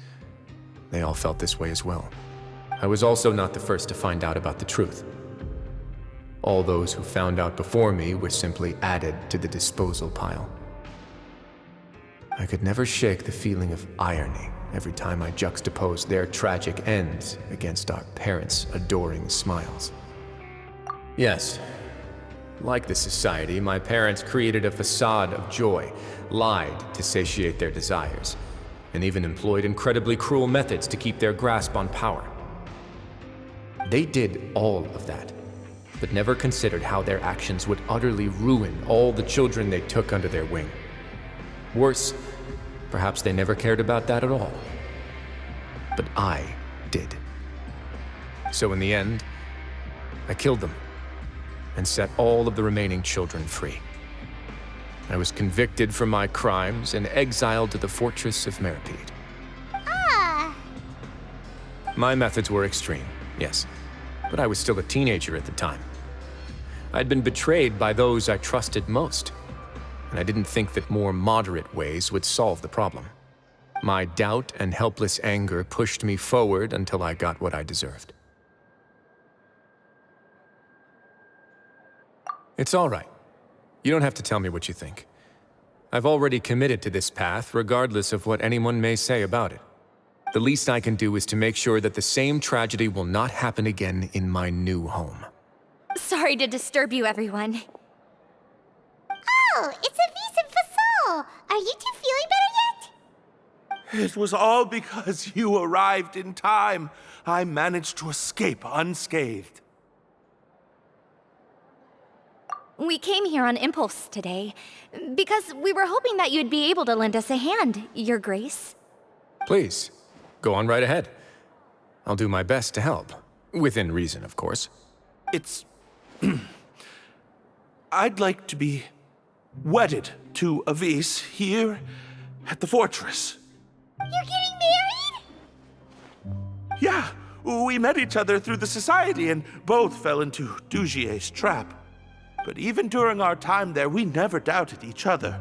Speaker 4: they all felt this way as well. I was also not the first to find out about the truth. All those who found out before me were simply added to the disposal pile. I could never shake the feeling of irony every time I juxtaposed their tragic ends against our parents' adoring smiles. Yes, like the society, my parents created a facade of joy, lied to satiate their desires, and even employed incredibly cruel methods to keep their grasp on power. They did all of that, but never considered how their actions would utterly ruin all the children they took under their wing. Worse, perhaps they never cared about that at all. But I did. So in the end, I killed them and set all of the remaining children free. I was convicted for my crimes and exiled to the fortress of Meripede.
Speaker 1: Ah!
Speaker 4: My methods were extreme, yes, but I was still a teenager at the time. I'd been betrayed by those I trusted most, and I didn't think that more moderate ways would solve the problem. My doubt and helpless anger pushed me forward until I got what I deserved. It's all right. You don't have to tell me what you think. I've already committed to this path, regardless of what anyone may say about it. The least I can do is to make sure that the same tragedy will not happen again in my new home.
Speaker 11: Sorry to disturb you, everyone.
Speaker 1: Oh, it's Avis and Fasol! Are you two feeling better yet?
Speaker 2: It was all because you arrived in time. I managed to escape unscathed.
Speaker 11: We came here on impulse today, because we were hoping that you'd be able to lend us a hand, Your Grace.
Speaker 4: Please, go on right ahead. I'll do my best to help. Within reason, of course.
Speaker 2: It's... I'd like to be wedded to Avis here at the fortress.
Speaker 1: You're getting married?
Speaker 2: Yeah, we met each other through the society and both fell into Dugier's trap. But even during our time there, we never doubted each other.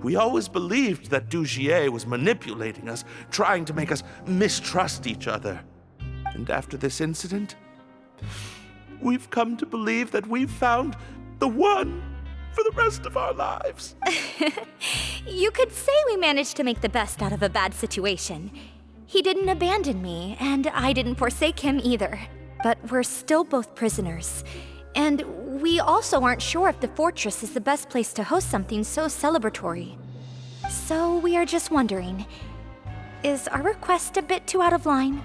Speaker 2: We always believed that Dugier was manipulating us, trying to make us mistrust each other. And after this incident, we've come to believe that we've found the one for the rest of our lives.
Speaker 11: You could say we managed to make the best out of a bad situation. He didn't abandon me, and I didn't forsake him either. But we're still both prisoners. And we also aren't sure if the fortress is the best place to host something so celebratory. So we are just wondering, is our request a bit too out of line?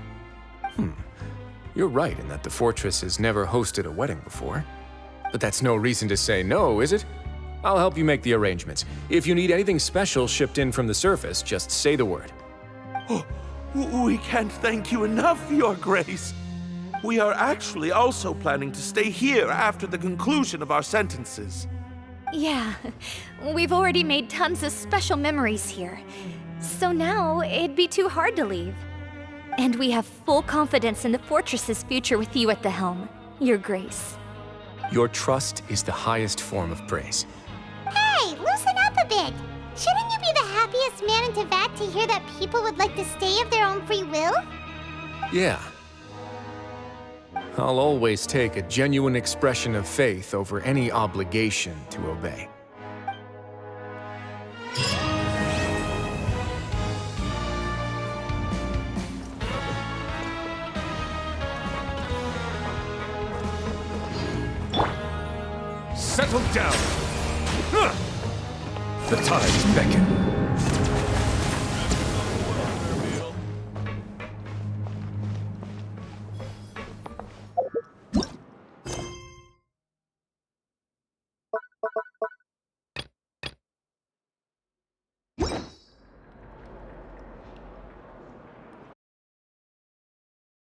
Speaker 4: You're right in that the fortress has never hosted a wedding before. But that's no reason to say no, is it? I'll help you make the arrangements. If you need anything special shipped in from the surface, just say the word.
Speaker 2: Oh, we can't thank you enough, Your Grace. We are actually also planning to stay here after the conclusion of our sentences.
Speaker 11: Yeah, we've already made tons of special memories here. So now, it'd be too hard to leave. And we have full confidence in the fortress's future with you at the helm, Your Grace.
Speaker 4: Your trust is the highest form of praise.
Speaker 1: Hey, loosen up a bit! Shouldn't you be the happiest man in Teyvat to hear that people would like to stay of their own free will?
Speaker 4: Yeah. I'll always take a genuine expression of faith over any obligation to obey.
Speaker 18: Settle down! The tides beckon.